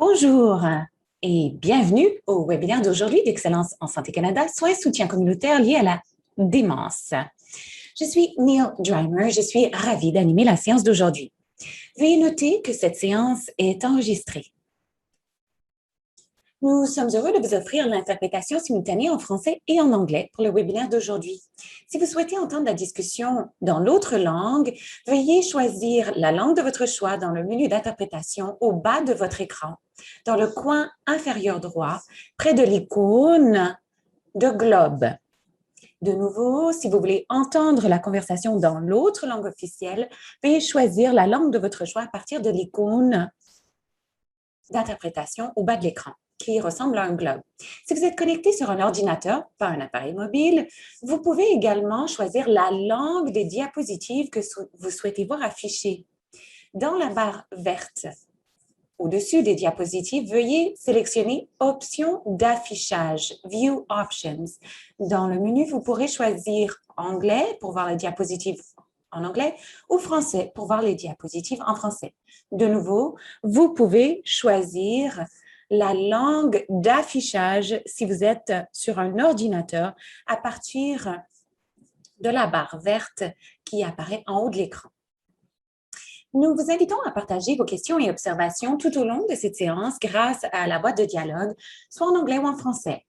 Bonjour et bienvenue au webinaire d'aujourd'hui d'Excellence en Santé Canada, soins et soutien communautaire liés à la démence. Je suis Neil Dreimer, je suis ravie d'animer la séance d'aujourd'hui. Veuillez noter que cette séance est enregistrée. Nous sommes heureux de vous offrir l'interprétation simultanée en français et en anglais pour le webinaire d'aujourd'hui. Si vous souhaitez entendre la discussion dans l'autre langue, veuillez choisir la langue de votre choix dans le menu d'interprétation au bas de votre écran, dans le coin inférieur droit, près de l'icône de globe. De nouveau, si vous voulez entendre la conversation dans l'autre langue officielle, veuillez choisir la langue de votre choix à partir de l'icône d'interprétation au bas de l'écran, qui ressemble à un globe. Si vous êtes connecté sur un ordinateur, pas un appareil mobile, vous pouvez également choisir la langue des diapositives que vous souhaitez voir affichées. Dans la barre verte au-dessus des diapositives, veuillez sélectionner Options d'affichage, View Options. Dans le menu, vous pourrez choisir Anglais pour voir les diapositives en anglais ou français pour voir les diapositives en français. De nouveau, vous pouvez choisir la langue d'affichage si vous êtes sur un ordinateur à partir de la barre verte qui apparaît en haut de l'écran. Nous vous invitons à partager vos questions et observations tout au long de cette séance grâce à la boîte de dialogue, soit en anglais ou en français.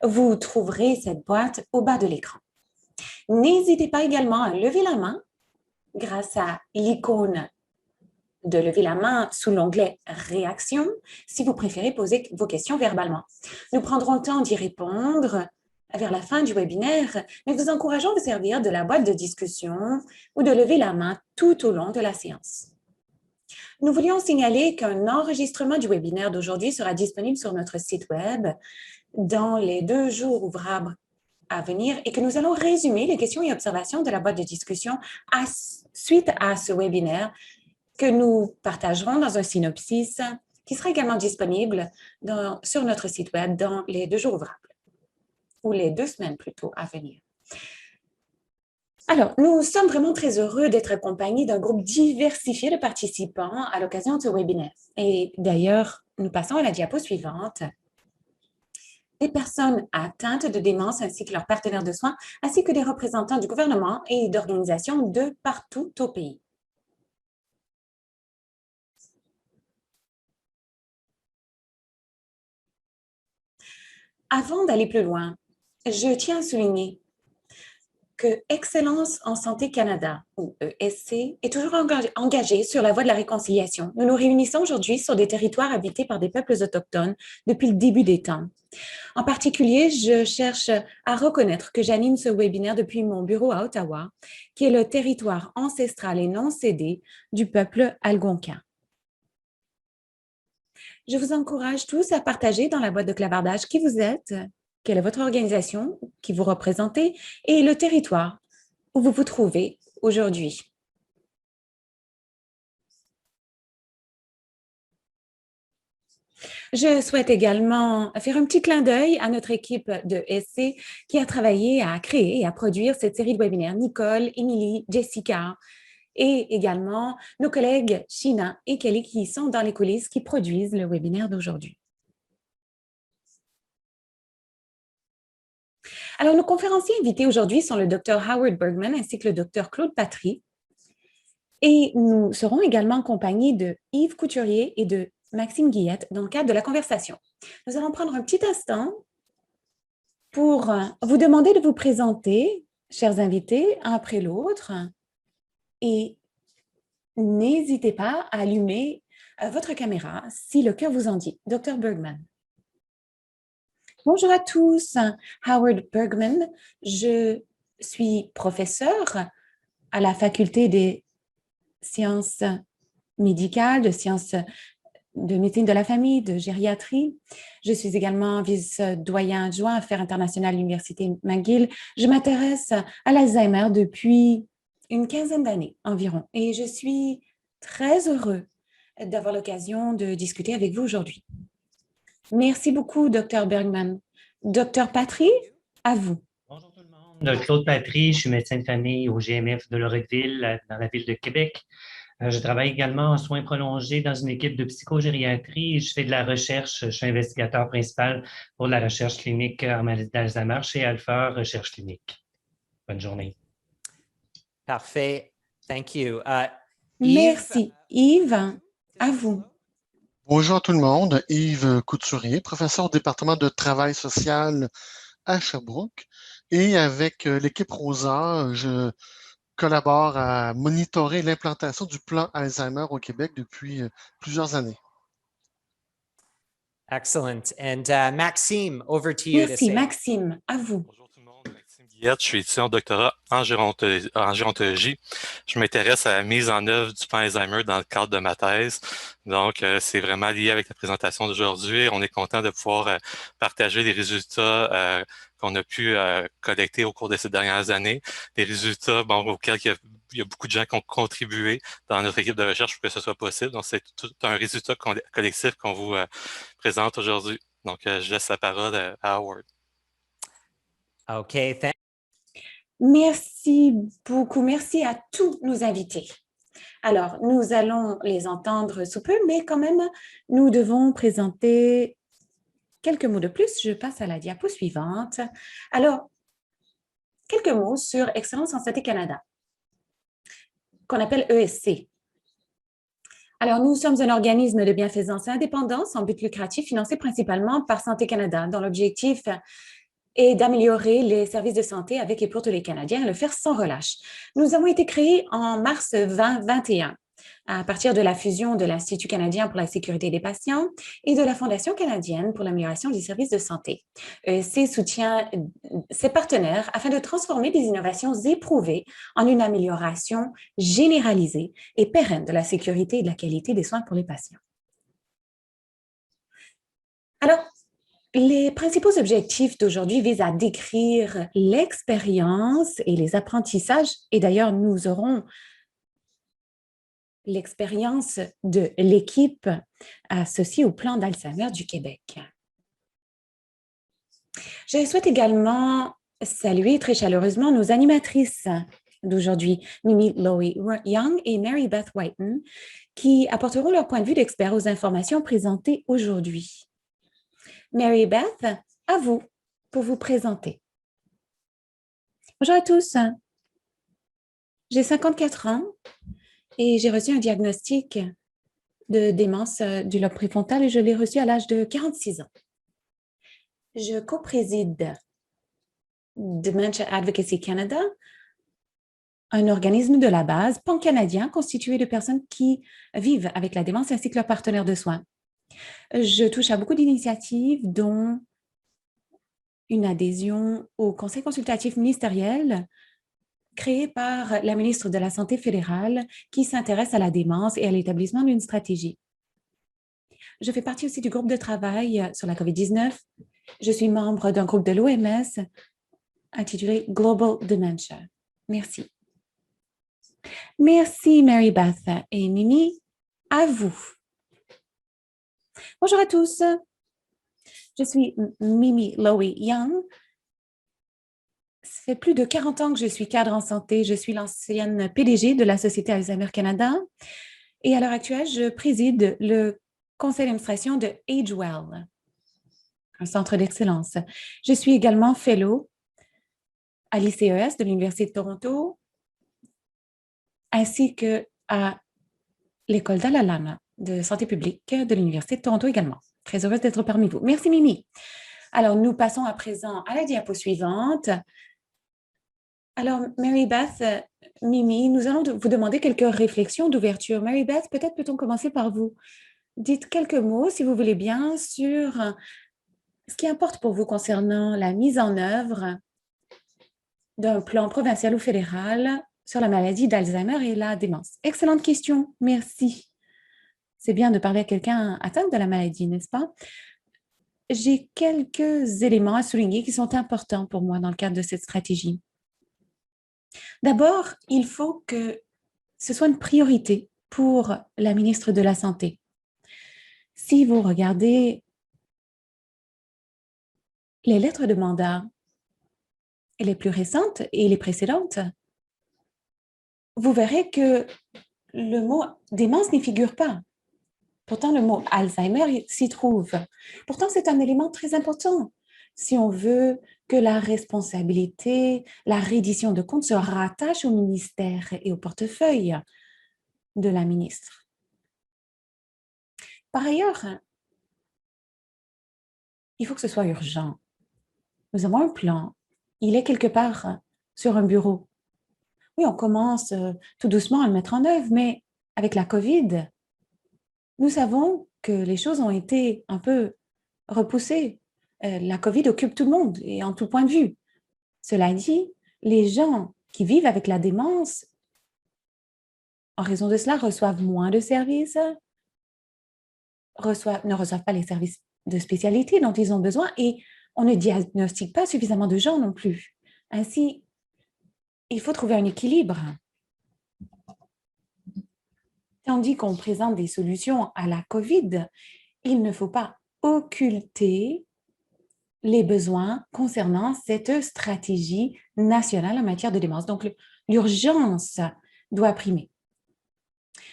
Vous trouverez cette boîte au bas de l'écran. N'hésitez pas également à lever la main grâce à l'icône de lever la main sous l'onglet « Réaction » si vous préférez poser vos questions verbalement. Nous prendrons le temps d'y répondre vers la fin du webinaire, mais vous encourageons à vous servir de la boîte de discussion ou de lever la main tout au long de la séance. Nous voulions signaler qu'un enregistrement du webinaire d'aujourd'hui sera disponible sur notre site Web dans les 2 jours ouvrables à venir et que nous allons résumer les questions et observations de la boîte de discussion suite à ce webinaire que nous partagerons dans un synopsis qui sera également disponible sur notre site Web dans les 2 jours ouvrables, ou les 2 semaines plutôt à venir. Alors, nous sommes vraiment très heureux d'être accompagnés d'un groupe diversifié de participants à l'occasion de ce webinaire. Et d'ailleurs, nous passons à la diapo suivante. Des personnes atteintes de démence ainsi que leurs partenaires de soins, ainsi que des représentants du gouvernement et d'organisations de partout au pays. Avant d'aller plus loin, je tiens à souligner que Excellence en Santé Canada, ou ESC, est toujours engagée sur la voie de la réconciliation. Nous nous réunissons aujourd'hui sur des territoires habités par des peuples autochtones depuis le début des temps. En particulier, je cherche à reconnaître que j'anime ce webinaire depuis mon bureau à Ottawa, qui est le territoire ancestral et non cédé du peuple algonquin. Je vous encourage tous à partager dans la boîte de clavardage qui vous êtes, quelle est votre organisation, qui vous représentez et le territoire où vous vous trouvez aujourd'hui. Je souhaite également faire un petit clin d'œil à notre équipe de SC qui a travaillé à créer et à produire cette série de webinaires. Nicole, Émilie, Jessica et également nos collègues Sheena et Kelly qui sont dans les coulisses qui produisent le webinaire d'aujourd'hui. Alors, nos conférenciers invités aujourd'hui sont le Dr Howard Bergman ainsi que le Dr Claude Patry. Et nous serons également accompagnés de Yves Couturier et de Maxime Guillette dans le cadre de la conversation. Nous allons prendre un petit instant pour vous demander de vous présenter, chers invités, un après l'autre. Et n'hésitez pas à allumer votre caméra si le cœur vous en dit. Dr Bergman. Bonjour à tous, Howard Bergman. Je suis professeur à la faculté des sciences médicales, de sciences de médecine de la famille, de gériatrie. Je suis également vice-doyen adjoint Affaires internationales à l'Université McGill. Je m'intéresse à l'Alzheimer depuis une quinzaine d'années environ et je suis très heureux d'avoir l'occasion de discuter avec vous aujourd'hui. Merci beaucoup, Dr Bergman. Dr Patry, à vous. Bonjour tout le monde. Claude Patry, je suis médecin de famille au GMF de Loretteville, dans la ville de Québec. Je travaille également en soins prolongés dans une équipe de psychogériatrie et je fais de la recherche. Je suis investigateur principal pour la recherche clinique en maladie d'Alzheimer chez Alpha Recherche Clinique. Bonne journée. Parfait. Thank you. Yves, Merci. Yves, à vous. Bonjour à tout le monde, Yves Couturier, professeur au département de travail social à Sherbrooke. Et avec l'équipe Rosa, je collabore à monitorer l'implantation du plan Alzheimer au Québec depuis plusieurs années. excellent. And Maxime, over to you to Merci. say. Maxime, à vous. Bonjour tout le monde, Maxime Guillette, je suis étudiant en doctorat en gérontologie. Je m'intéresse à la mise en œuvre du plan Alzheimer dans le cadre de ma thèse. Donc, c'est vraiment lié avec la présentation d'aujourd'hui. On est content de pouvoir partager les résultats qu'on a pu collecter au cours de ces dernières années. Des résultats auxquels il y a beaucoup de gens qui ont contribué dans notre équipe de recherche pour que ce soit possible. Donc, c'est tout un résultat collectif qu'on vous présente aujourd'hui. Donc, je laisse la parole à Howard. Okay, Merci beaucoup. Merci à tous nos invités. Alors, nous allons les entendre sous peu, mais quand même, nous devons présenter quelques mots de plus. Je passe à la diapo suivante. Alors, quelques mots sur Excellence en Santé Canada, qu'on appelle ESC. Alors, nous sommes un organisme de bienfaisance indépendant sans but lucratif financé principalement par Santé Canada, dont l'objectif est d'améliorer les services de santé avec et pour tous les Canadiens et le faire sans relâche. Nous avons été créés en mars 2021 à partir de la fusion de l'Institut canadien pour la sécurité des patients et de la Fondation canadienne pour l'amélioration des services de santé. ESC soutient ses partenaires afin de transformer des innovations éprouvées en une amélioration généralisée et pérenne de la sécurité et de la qualité des soins pour les patients. Alors, les principaux objectifs d'aujourd'hui visent à décrire l'expérience et les apprentissages, et d'ailleurs, nous aurons l'expérience de l'équipe associée au plan d'Alzheimer du Québec. Je souhaite également saluer très chaleureusement nos animatrices d'aujourd'hui, Mimi Lowy-Young et Mary Beth Whiten, qui apporteront leur point de vue d'expert aux informations présentées aujourd'hui. Mary Beth, à vous pour vous présenter. Bonjour à tous. J'ai 54 ans et j'ai reçu un diagnostic de démence du lobe préfrontal et je l'ai reçu à l'âge de 46 ans. Je co-préside Dementia Advocacy Canada, un organisme de la base pan-canadien constitué de personnes qui vivent avec la démence ainsi que leurs partenaires de soins. Je touche à beaucoup d'initiatives, dont une adhésion au Conseil consultatif ministériel créé par la ministre de la Santé fédérale qui s'intéresse à la démence et à l'établissement d'une stratégie. Je fais partie aussi du groupe de travail sur la COVID-19. Je suis membre d'un groupe de l'OMS intitulé Global Dementia. Merci. Merci Mary Beth et Mimi, à vous. Bonjour à tous. Je suis Mimi Lowy-Young. Ça fait plus de 40 ans que je suis cadre en santé. Je suis l'ancienne PDG de la Société Alzheimer Canada. Et à l'heure actuelle, je préside le conseil d'administration de AgeWell, un centre d'excellence. Je suis également fellow à l'ICES de l'Université de Toronto, ainsi qu'à l'École d'Ala-Lama de santé publique de l'Université de Toronto également. Très heureuse d'être parmi vous. Merci, Mimi. Alors, nous passons à présent à la diapo suivante. Alors, Mary Beth, Mimi, nous allons vous demander quelques réflexions d'ouverture. Mary Beth, peut-être peut-on commencer par vous. Dites quelques mots, si vous voulez bien, sur ce qui importe pour vous concernant la mise en œuvre d'un plan provincial ou fédéral sur la maladie d'Alzheimer et la démence. Excellente question, merci. C'est bien de parler à quelqu'un atteint de la maladie, n'est-ce pas? J'ai quelques éléments à souligner qui sont importants pour moi dans le cadre de cette stratégie. D'abord, il faut que ce soit une priorité pour la ministre de la Santé. Si vous regardez les lettres de mandat, les plus récentes et les précédentes, vous verrez que le mot démence n'y figure pas. Pourtant, le mot Alzheimer s'y trouve. Pourtant, c'est un élément très important. Si on veut que la responsabilité, la reddition de comptes se rattache au ministère et au portefeuille de la ministre. Par ailleurs, il faut que ce soit urgent. Nous avons un plan. Il est quelque part sur un bureau. Oui, on commence tout doucement à le mettre en œuvre, mais avec la COVID, nous savons que les choses ont été un peu repoussées. La COVID occupe tout le monde et en tout point de vue. Cela dit, les gens qui vivent avec la démence, en raison de cela, reçoivent moins de services, ne reçoivent pas les services de spécialité dont ils ont besoin et on ne diagnostique pas suffisamment de gens non plus. Ainsi, il faut trouver un équilibre. Tandis qu'on présente des solutions à la COVID, il ne faut pas occulter les besoins concernant cette stratégie nationale en matière de démence. Donc, l'urgence doit primer.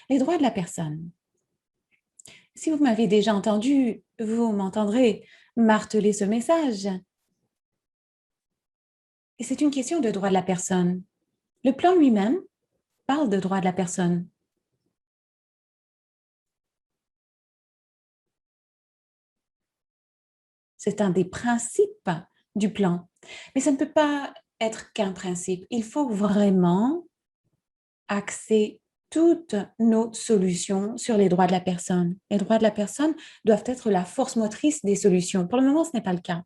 Les droits de la personne. Si vous m'avez déjà entendu, vous m'entendrez marteler ce message. Et c'est une question de droits de la personne. Le plan lui-même parle de droits de la personne. C'est un des principes du plan. Mais ça ne peut pas être qu'un principe. Il faut vraiment axer toutes nos solutions sur les droits de la personne. Les droits de la personne doivent être la force motrice des solutions. Pour le moment, ce n'est pas le cas.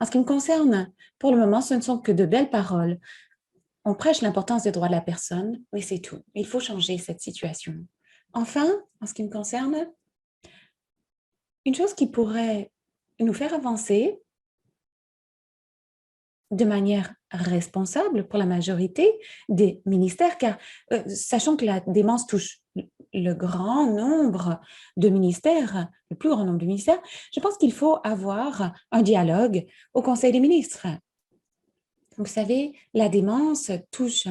En ce qui me concerne, pour le moment, ce ne sont que de belles paroles. On prêche l'importance des droits de la personne, mais c'est tout. Il faut changer cette situation. Enfin, en ce qui me concerne, une chose qui pourrait nous faire avancer de manière responsable pour la majorité des ministères, car sachant que la démence touche le grand nombre de ministères, le plus grand nombre de ministères, je pense qu'il faut avoir un dialogue au Conseil des ministres. Vous savez, la démence touche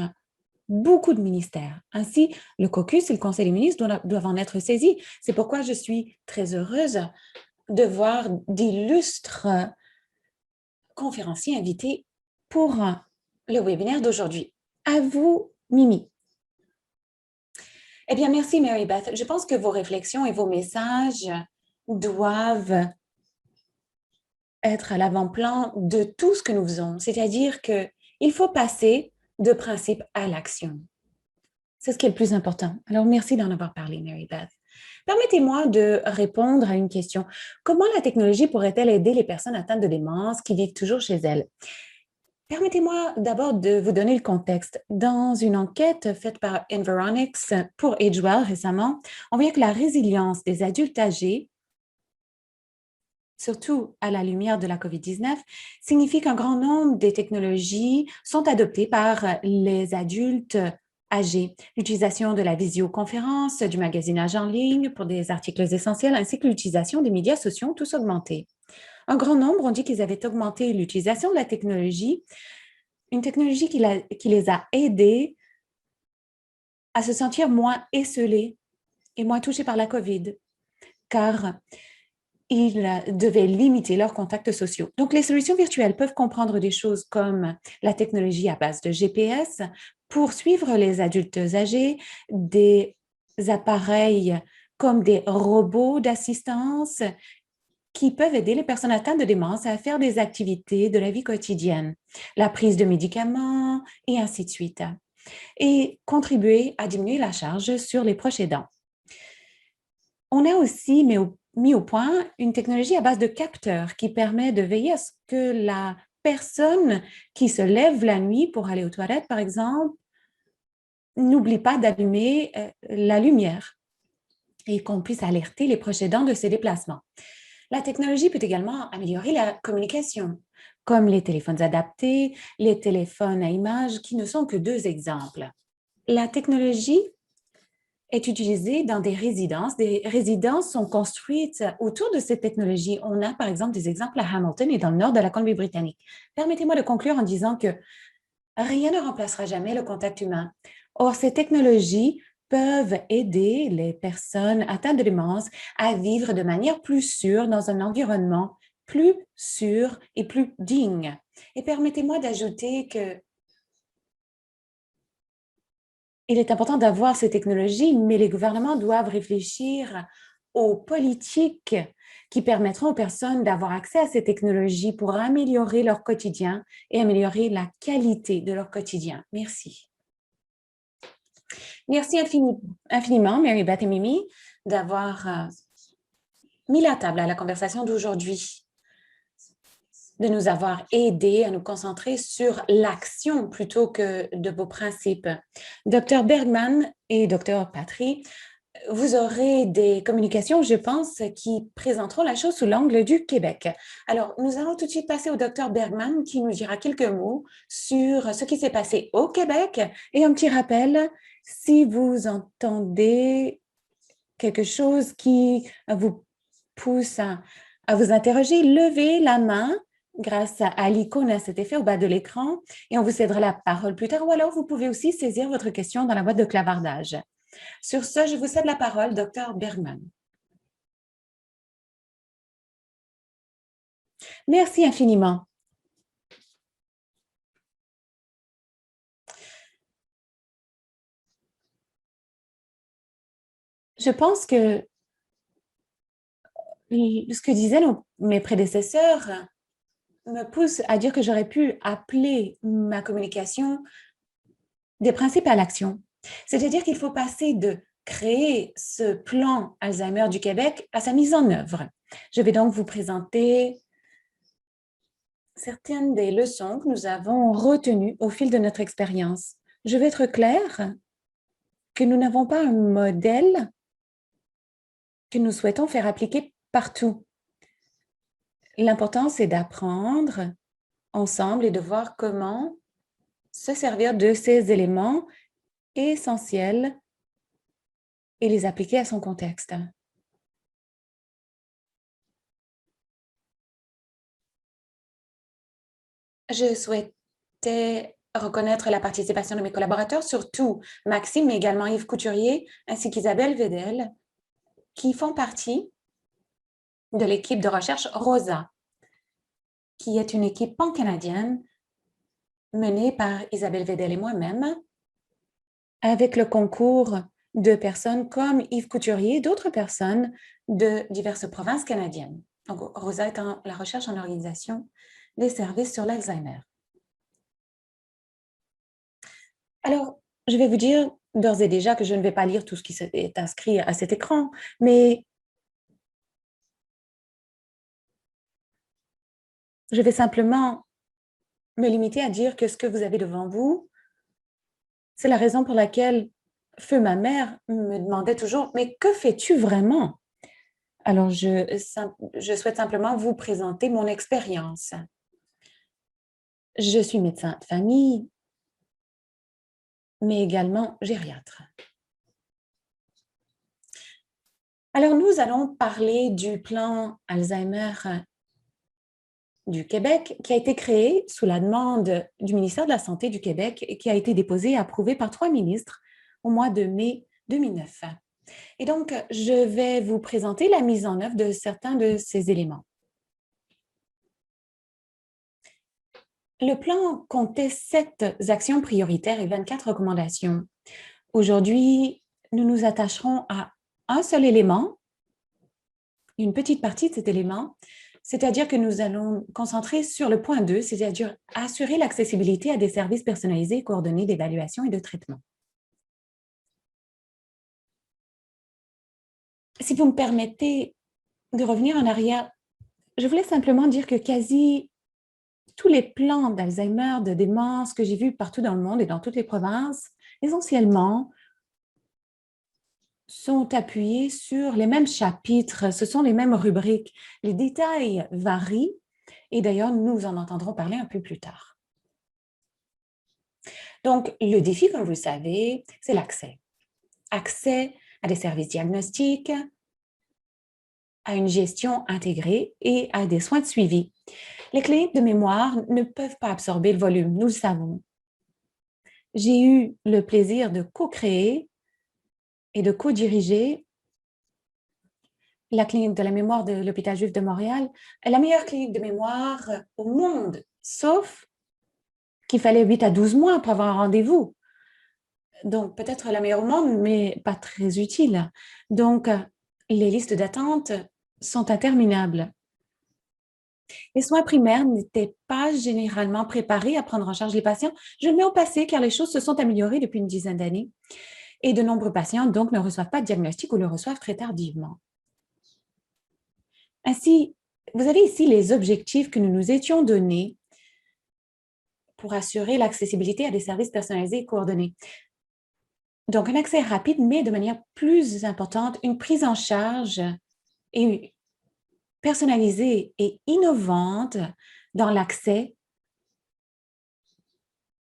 beaucoup de ministères. Ainsi, le caucus et le Conseil des ministres doivent en être saisis. C'est pourquoi je suis très heureuse de voir d'illustres conférenciers invités pour le webinaire d'aujourd'hui. À vous, Mimi. Eh bien, merci, Mary Beth. Je pense que vos réflexions et vos messages doivent être à l'avant-plan de tout ce que nous faisons. C'est-à-dire qu'il faut passer de principe à l'action. C'est ce qui est le plus important. Alors, merci d'en avoir parlé, Mary Beth. Permettez-moi de répondre à une question. Comment la technologie pourrait-elle aider les personnes atteintes de démence qui vivent toujours chez elles? Permettez-moi d'abord de vous donner le contexte. Dans une enquête faite par Environics pour AgeWell récemment, on voit que la résilience des adultes âgés, surtout à la lumière de la COVID-19, signifie qu'un grand nombre des technologies sont adoptées par les adultes âgés. L'utilisation de la visioconférence, du magasinage en ligne pour des articles essentiels, ainsi que l'utilisation des médias sociaux ont tous augmenté. Un grand nombre ont dit qu'ils avaient augmenté l'utilisation de la technologie, une technologie qui les a aidés à se sentir moins esselés et moins touchés par la COVID, car ils devaient limiter leurs contacts sociaux. Donc, les solutions virtuelles peuvent comprendre des choses comme la technologie à base de GPS pour suivre les adultes âgés, des appareils comme des robots d'assistance qui peuvent aider les personnes atteintes de démence à faire des activités de la vie quotidienne, la prise de médicaments et ainsi de suite, et contribuer à diminuer la charge sur les proches aidants. On a aussi mis au point une technologie à base de capteurs qui permet de veiller à ce que la personne qui se lève la nuit pour aller aux toilettes, par exemple, n'oublie pas d'allumer la lumière et qu'on puisse alerter les proches aidants de ces déplacements. La technologie peut également améliorer la communication, comme les téléphones adaptés, les téléphones à images, qui ne sont que deux exemples. La technologie est utilisée dans des résidences. Des résidences sont construites autour de cette technologie. On a, par exemple, des exemples à Hamilton et dans le nord de la Colombie-Britannique. Permettez-moi de conclure en disant que rien ne remplacera jamais le contact humain. Or, ces technologies peuvent aider les personnes atteintes de démence à vivre de manière plus sûre dans un environnement plus sûr et plus digne. Et permettez-moi d'ajouter que il est important d'avoir ces technologies, mais les gouvernements doivent réfléchir aux politiques qui permettront aux personnes d'avoir accès à ces technologies pour améliorer leur quotidien et améliorer la qualité de leur quotidien. Merci. Merci infiniment, Mary Beth et Mimi, d'avoir mis la table à la conversation d'aujourd'hui, de nous avoir aidés à nous concentrer sur l'action plutôt que de vos principes. Dr Bergman et Dr Patry, vous aurez des communications, je pense, qui présenteront la chose sous l'angle du Québec. Alors, nous allons tout de suite passer au Dr Bergman qui nous dira quelques mots sur ce qui s'est passé au Québec et un petit rappel, si vous entendez quelque chose qui vous pousse à vous interroger, levez la main grâce à l'icône à cet effet au bas de l'écran et on vous cédera la parole plus tard ou alors vous pouvez aussi saisir votre question dans la boîte de clavardage. Sur ce, je vous cède la parole, Dr Bergman. Merci infiniment. Je pense que ce que disaient mes prédécesseurs me pousse à dire que j'aurais pu appeler ma communication des principes à l'action. C'est-à-dire qu'il faut passer de créer ce plan Alzheimer du Québec à sa mise en œuvre. Je vais donc vous présenter certaines des leçons que nous avons retenues au fil de notre expérience. Je vais être claire que nous n'avons pas un modèle que nous souhaitons faire appliquer partout. L'important, c'est d'apprendre ensemble et de voir comment se servir de ces éléments essentiels et les appliquer à son contexte. Je souhaitais reconnaître la participation de mes collaborateurs, surtout Maxime, mais également Yves Couturier, ainsi qu'Isabelle Vedel, qui font partie de l'équipe de recherche ROSA, qui est une équipe pan-canadienne menée par Isabelle Vedel et moi-même, avec le concours de personnes comme Yves Couturier et d'autres personnes de diverses provinces canadiennes. Donc, ROSA est la recherche en organisation des services sur l'Alzheimer. Alors, je vais vous dire d'ores et déjà que je ne vais pas lire tout ce qui est inscrit à cet écran, mais je vais simplement me limiter à dire que ce que vous avez devant vous, c'est la raison pour laquelle Feu, ma mère, me demandait toujours « Mais que fais-tu vraiment ?» Alors, je souhaite simplement vous présenter mon expérience. Je suis médecin de famille, mais également gériatre. Alors, nous allons parler du plan Alzheimer du Québec qui a été créé sous la demande du ministère de la Santé du Québec et qui a été déposé et approuvé par 3 ministres au mois de mai 2009. Et donc, je vais vous présenter la mise en œuvre de certains de ces éléments. Le plan comptait 7 actions prioritaires et 24 recommandations. Aujourd'hui, nous nous attacherons à un seul élément, une petite partie de cet élément, c'est-à-dire que nous allons concentrer sur le point 2, c'est-à-dire assurer l'accessibilité à des services personnalisés et coordonnés d'évaluation et de traitement. Si vous me permettez de revenir en arrière, je voulais simplement dire que quasi tous les plans d'Alzheimer, de démence que j'ai vus partout dans le monde et dans toutes les provinces, essentiellement, sont appuyés sur les mêmes chapitres, ce sont les mêmes rubriques. Les détails varient et d'ailleurs, nous en entendrons parler un peu plus tard. Donc, le défi, comme vous le savez, c'est l'accès. Accès à des services diagnostiques, à une gestion intégrée et à des soins de suivi. Les cliniques de mémoire ne peuvent pas absorber le volume, nous le savons. J'ai eu le plaisir de co-créer et de co-diriger la clinique de la mémoire de l'Hôpital Juif de Montréal, la meilleure clinique de mémoire au monde, sauf qu'il fallait 8 à 12 mois pour avoir un rendez-vous. Donc, peut-être la meilleure au monde, mais pas très utile. Donc, les listes d'attente sont interminables. Les soins primaires n'étaient pas généralement préparés à prendre en charge les patients. Je le mets au passé car les choses se sont améliorées depuis une dizaine d'années et de nombreux patients donc ne reçoivent pas de diagnostic ou le reçoivent très tardivement. Ainsi, vous avez ici les objectifs que nous nous étions donnés pour assurer l'accessibilité à des services personnalisés et coordonnés. Donc, un accès rapide, mais de manière plus importante, une prise en charge et personnalisée et innovante dans l'accès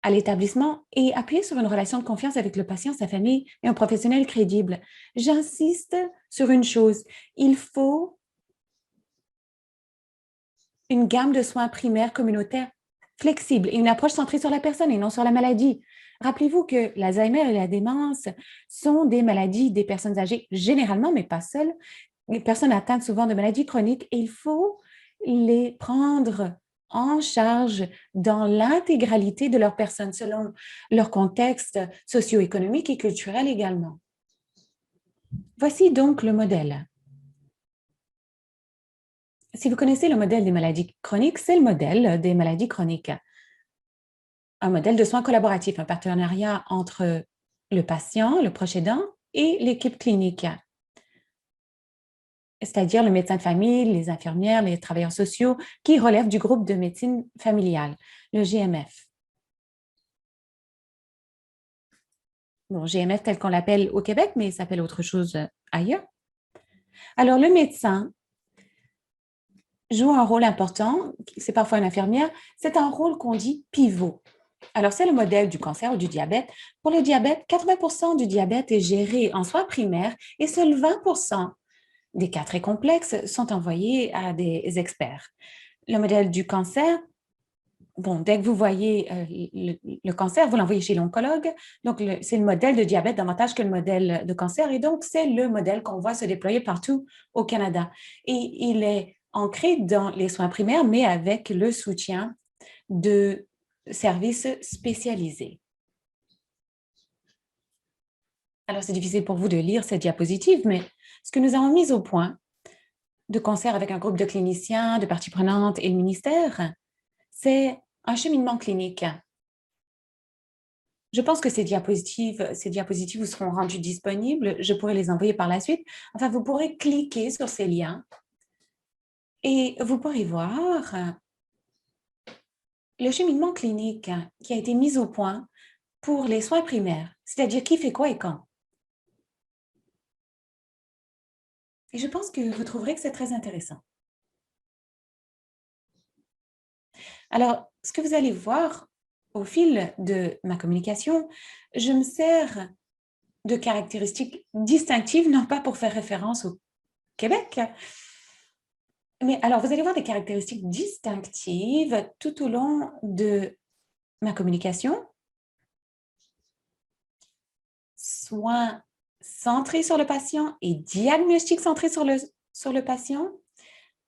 à l'établissement et appuyer sur une relation de confiance avec le patient, sa famille et un professionnel crédible. J'insiste sur une chose, il faut une gamme de soins primaires communautaires flexible et une approche centrée sur la personne et non sur la maladie. Rappelez-vous que l'Alzheimer et la démence sont des maladies des personnes âgées, généralement, mais pas seules. Les personnes atteintes souvent de maladies chroniques et il faut les prendre en charge dans l'intégralité de leur personne, selon leur contexte socio-économique et culturel également. Voici donc le modèle. Si vous connaissez le modèle des maladies chroniques, c'est le modèle des maladies chroniques. Un modèle de soins collaboratifs, un partenariat entre le patient, le proche aidant et l'équipe clinique, c'est-à-dire le médecin de famille, les infirmières, les travailleurs sociaux qui relèvent du groupe de médecine familiale, le GMF. Bon, GMF tel qu'on l'appelle au Québec, mais il s'appelle autre chose ailleurs. Alors, le médecin joue un rôle important, c'est parfois une infirmière, c'est un rôle qu'on dit pivot. Alors, c'est le modèle du cancer ou du diabète. Pour le diabète, 80% du diabète est géré en soins primaires et seuls 20% des cas très complexes sont envoyés à des experts. Le modèle du cancer, bon, dès que vous voyez le cancer, vous l'envoyez chez l'oncologue. Donc, c'est le modèle de diabète davantage que le modèle de cancer. Et donc, c'est le modèle qu'on voit se déployer partout au Canada. Et il est ancré dans les soins primaires, mais avec le soutien de services spécialisés. Alors, c'est difficile pour vous de lire cette diapositive, mais ce que nous avons mis au point, de concert avec un groupe de cliniciens, de parties prenantes et le ministère, c'est un cheminement clinique. Je pense que ces diapositives vous seront rendues disponibles. Je pourrai les envoyer par la suite. Enfin, vous pourrez cliquer sur ces liens et vous pourrez voir le cheminement clinique qui a été mis au point pour les soins primaires, c'est-à-dire qui fait quoi et quand. Et je pense que vous trouverez que c'est très intéressant. Alors, ce que vous allez voir au fil de ma communication, je me sers de caractéristiques distinctives, non pas pour faire référence au Québec, mais alors vous allez voir des caractéristiques distinctives tout au long de ma communication. Soins centrés sur le patient et diagnostic centré sur le patient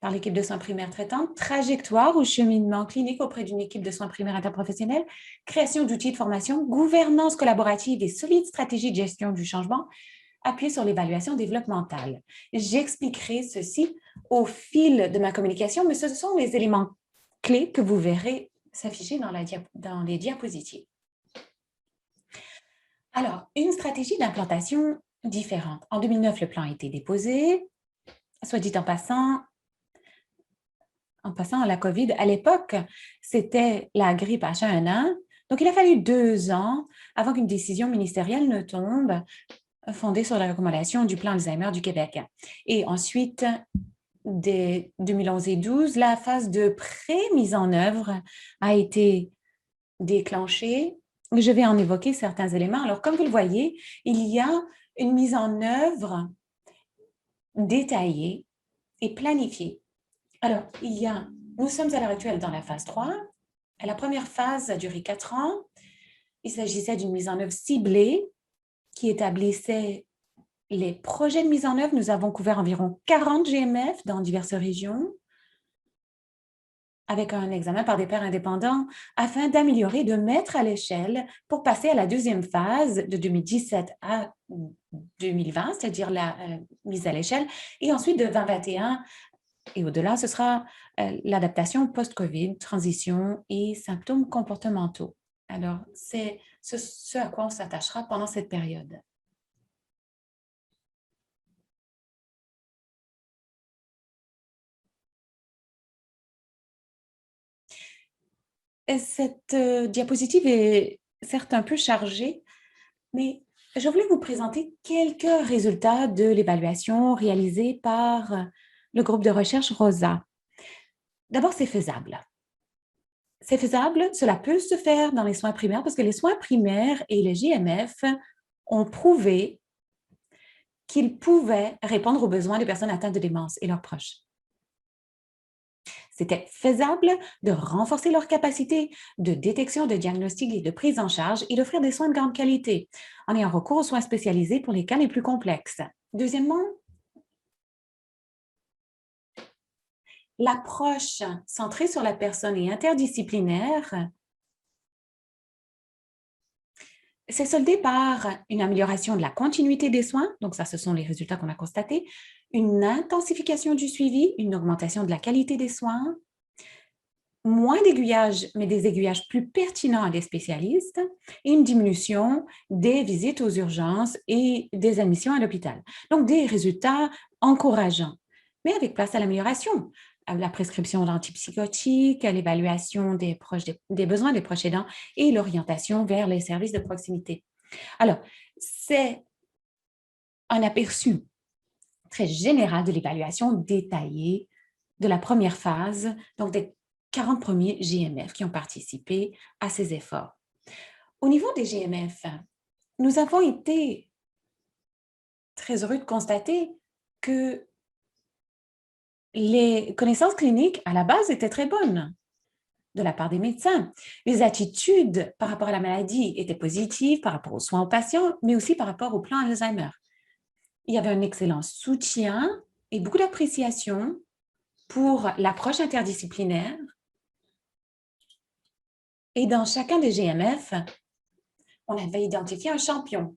par l'équipe de soins primaires traitante, trajectoire ou cheminement clinique auprès d'une équipe de soins primaires interprofessionnels, création d'outils de formation, gouvernance collaborative et solide stratégie de gestion du changement, appuyé sur l'évaluation développementale. J'expliquerai ceci au fil de ma communication, mais ce sont les éléments clés que vous verrez s'afficher dans les diapositives. Alors, une stratégie d'implantation différente. En 2009, le plan a été déposé. Soit dit en passant, la COVID, à l'époque, c'était la grippe H1N1. Donc, il a fallu 2 ans avant qu'une décision ministérielle ne tombe, fondée sur la recommandation du plan Alzheimer du Québec. Et ensuite, dès 2011 et 2012, la phase de pré-mise en œuvre a été déclenchée. Je vais en évoquer certains éléments. Alors, comme vous le voyez, il y a une mise en œuvre détaillée et planifiée. Alors, nous sommes à l'heure actuelle dans la phase 3. La première phase a duré 4 ans. Il s'agissait d'une mise en œuvre ciblée qui établissait les projets de mise en œuvre, nous avons couvert environ 40 GMF dans diverses régions avec un examen par des pairs indépendants afin d'améliorer, de mettre à l'échelle pour passer à la deuxième phase de 2017 à 2020, c'est-à-dire la mise à l'échelle, et ensuite de 2021 et au-delà, ce sera l'adaptation post-COVID, transition et symptômes comportementaux. Alors, c'est ce à quoi on s'attachera pendant cette période. Cette diapositive est certes un peu chargée, mais je voulais vous présenter quelques résultats de l'évaluation réalisée par le groupe de recherche ROSA. D'abord, c'est faisable. C'est faisable, cela peut se faire dans les soins primaires parce que les soins primaires et les GMF ont prouvé qu'ils pouvaient répondre aux besoins des personnes atteintes de démence et leurs proches. C'était faisable de renforcer leur capacité de détection, de diagnostic et de prise en charge et d'offrir des soins de grande qualité en ayant recours aux soins spécialisés pour les cas les plus complexes. Deuxièmement, l'approche centrée sur la personne et interdisciplinaire s'est soldée par une amélioration de la continuité des soins, donc ça, ce sont les résultats qu'on a constatés, une intensification du suivi, une augmentation de la qualité des soins, moins d'aiguillages, mais des aiguillages plus pertinents à des spécialistes, et une diminution des visites aux urgences et des admissions à l'hôpital. Donc, des résultats encourageants, mais avec place à l'amélioration. La prescription d'antipsychotiques, l'évaluation des besoins des proches aidants et l'orientation vers les services de proximité. Alors, c'est un aperçu très général de l'évaluation détaillée de la première phase, donc des 40 premiers GMF qui ont participé à ces efforts. Au niveau des GMF, nous avons été très heureux de constater que les connaissances cliniques, à la base, étaient très bonnes de la part des médecins. Les attitudes par rapport à la maladie étaient positives par rapport aux soins aux patients, mais aussi par rapport au plan Alzheimer. Il y avait un excellent soutien et beaucoup d'appréciation pour l'approche interdisciplinaire. Et dans chacun des GMF, on avait identifié un champion.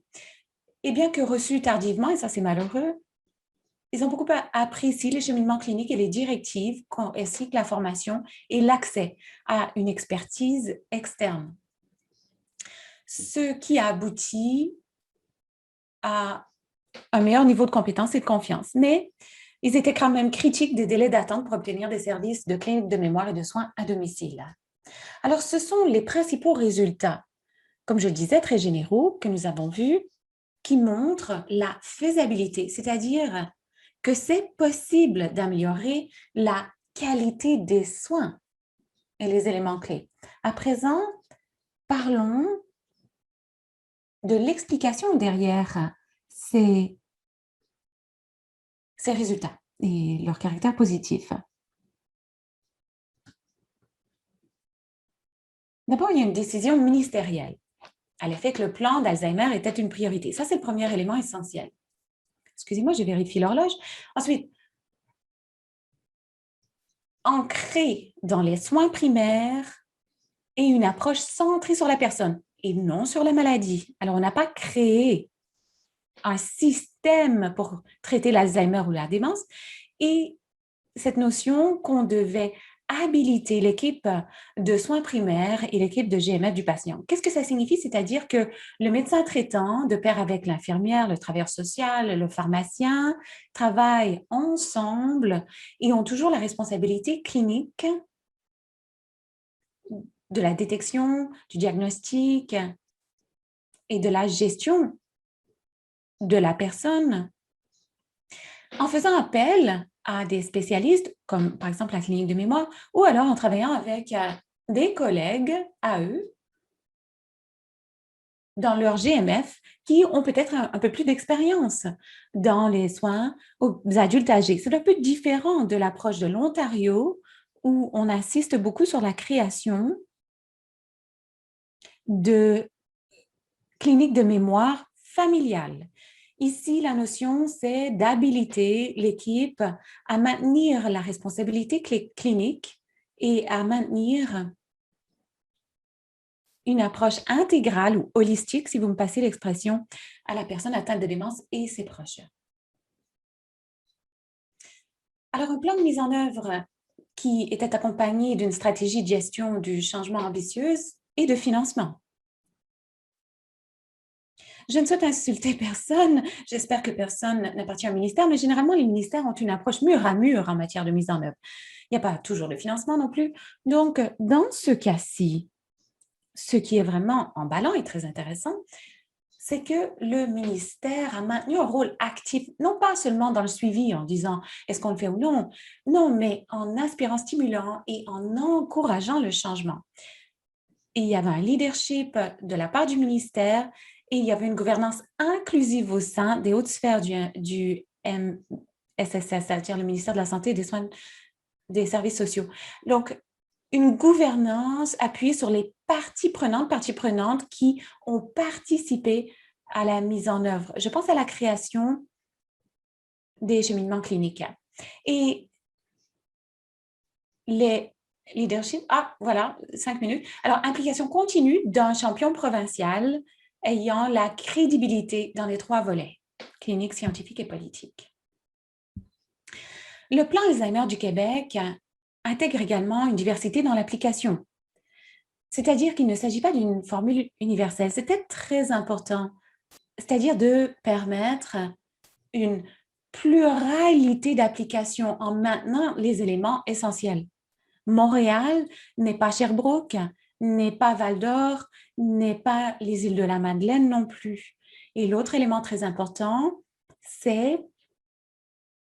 Et bien que reçu tardivement, et ça c'est malheureux, ils ont beaucoup apprécié les cheminements cliniques et les directives, ainsi que la formation et l'accès à une expertise externe. Ce qui a abouti à un meilleur niveau de compétence et de confiance. Mais ils étaient quand même critiques des délais d'attente pour obtenir des services de clinique de mémoire et de soins à domicile. Alors, ce sont les principaux résultats, comme je le disais, très généraux, que nous avons vus, qui montrent la faisabilité, c'est-à-dire que c'est possible d'améliorer la qualité des soins et les éléments clés. À présent, parlons de l'explication derrière ces résultats et leur caractère positif. D'abord, il y a une décision ministérielle à l'effet que le plan d'Alzheimer était une priorité. Ça, c'est le premier élément essentiel. Excusez-moi, j'ai vérifié l'horloge. Ensuite, ancré dans les soins primaires et une approche centrée sur la personne et non sur la maladie. Alors, on n'a pas créé un système pour traiter l'Alzheimer ou la démence et cette notion qu'on devait habiliter l'équipe de soins primaires et l'équipe de GMF du patient. Qu'est-ce que ça signifie? C'est-à-dire que le médecin traitant, de pair avec l'infirmière, le travailleur social, le pharmacien, travaillent ensemble et ont toujours la responsabilité clinique de la détection, du diagnostic et de la gestion de la personne en faisant appel à des spécialistes, comme par exemple la clinique de mémoire, ou alors en travaillant avec des collègues à eux dans leur GMF qui ont peut-être un peu plus d'expérience dans les soins aux adultes âgés. C'est un peu différent de l'approche de l'Ontario où on insiste beaucoup sur la création de cliniques de mémoire familiale. Ici, la notion, c'est d'habiliter l'équipe à maintenir la responsabilité clinique et à maintenir une approche intégrale ou holistique, si vous me passez l'expression, à la personne atteinte de démence et ses proches. Alors, un plan de mise en œuvre qui était accompagné d'une stratégie de gestion du changement ambitieuse et de financement. Je ne souhaite insulter personne, j'espère que personne n'appartient au ministère, mais généralement, les ministères ont une approche mur à mur en matière de mise en œuvre. Il n'y a pas toujours de financement non plus. Donc, dans ce cas-ci, ce qui est vraiment emballant et très intéressant, c'est que le ministère a maintenu un rôle actif, non pas seulement dans le suivi en disant est-ce qu'on le fait ou non, non, mais en aspirant, stimulant et en encourageant le changement. Et il y avait un leadership de la part du ministère et il y avait une gouvernance inclusive au sein des hautes sphères du MSSS, c'est-à-dire le ministère de la Santé et des Soins des Services sociaux. Donc, une gouvernance appuyée sur les parties prenantes qui ont participé à la mise en œuvre. Je pense à la création des cheminements cliniques. Et les leaderships, voilà, 5 minutes. Alors, implication continue d'un champion provincial ayant la crédibilité dans les 3 volets, clinique, scientifique et politique. Le plan Alzheimer du Québec intègre également une diversité dans l'application. C'est-à-dire qu'il ne s'agit pas d'une formule universelle. C'était très important. C'est-à-dire de permettre une pluralité d'applications en maintenant les éléments essentiels. Montréal n'est pas Sherbrooke, n'est pas Val-d'Or, n'est pas les îles de la Madeleine non plus. Et l'autre élément très important, c'est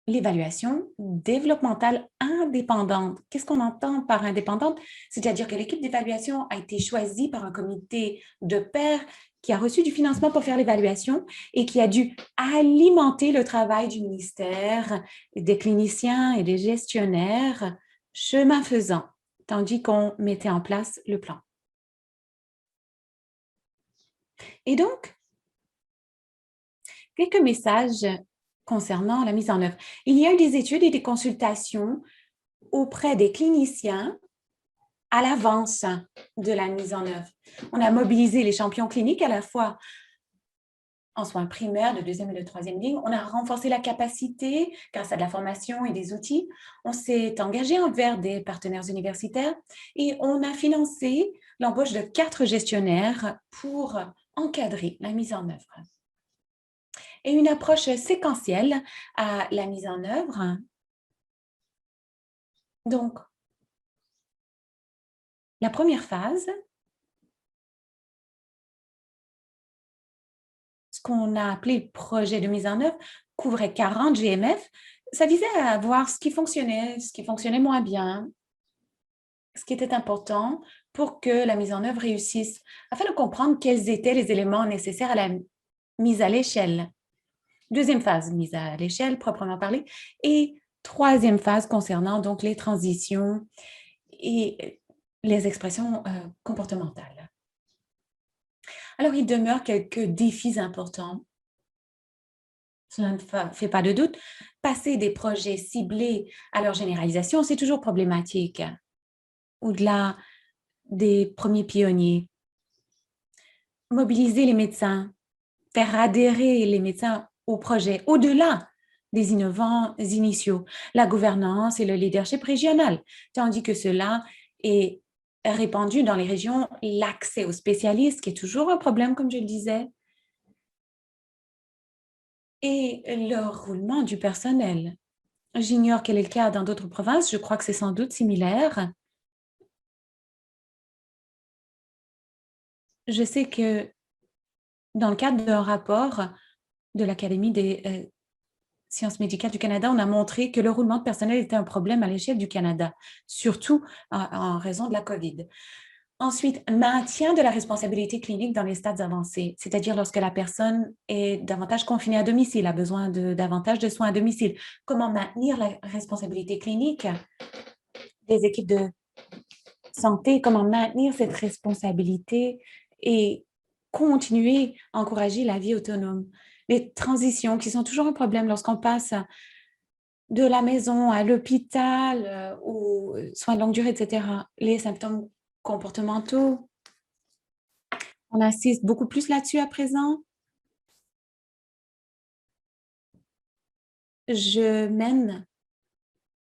l'évaluation développementale indépendante. Qu'est-ce qu'on entend par indépendante? C'est-à-dire que l'équipe d'évaluation a été choisie par un comité de pairs qui a reçu du financement pour faire l'évaluation et qui a dû alimenter le travail du ministère, des cliniciens et des gestionnaires, chemin faisant, tandis qu'on mettait en place le plan. Et donc, quelques messages concernant la mise en œuvre. Il y a eu des études et des consultations auprès des cliniciens à l'avance de la mise en œuvre. On a mobilisé les champions cliniques à la fois en soins primaires de 2e et de 3e ligne. On a renforcé la capacité grâce à de la formation et des outils. On s'est engagé envers des partenaires universitaires et on a financé l'embauche de 4 gestionnaires pour encadrer la mise en œuvre. Et une approche séquentielle à la mise en œuvre. Donc, la première phase, ce qu'on a appelé projet de mise en œuvre, couvrait 40 GMF. Ça visait à voir ce qui fonctionnait moins bien, ce qui était important pour que la mise en œuvre réussisse, afin de comprendre quels étaient les éléments nécessaires à la mise à l'échelle. Deuxième phase, mise à l'échelle, proprement parlé. Et troisième phase concernant donc les transitions et les expressions comportementales. Alors, il demeure quelques défis importants. Cela ne fait pas de doute. Passer des projets ciblés à leur généralisation, c'est toujours problématique. Au-delà des premiers pionniers. Mobiliser les médecins, faire adhérer les médecins au projet, au-delà des innovants initiaux, la gouvernance et le leadership régional, tandis que cela est répandu dans les régions, l'accès aux spécialistes, qui est toujours un problème, comme je le disais, et le roulement du personnel. J'ignore quel est le cas dans d'autres provinces, je crois que c'est sans doute similaire. Je sais que dans le cadre d'un rapport de l'Académie des sciences médicales du Canada, on a montré que le roulement de personnel était un problème à l'échelle du Canada, surtout en raison de la COVID. Ensuite, maintien de la responsabilité clinique dans les stades avancés, c'est-à-dire lorsque la personne est davantage confinée à domicile, a besoin de davantage de soins à domicile. Comment maintenir la responsabilité clinique des équipes de santé, comment maintenir cette responsabilité et continuer à encourager la vie autonome. les transitions qui sont toujours un problème lorsqu'on passe de la maison à l'hôpital aux soins de longue durée, etc. Les symptômes comportementaux, on insiste beaucoup plus là-dessus à présent. Je mène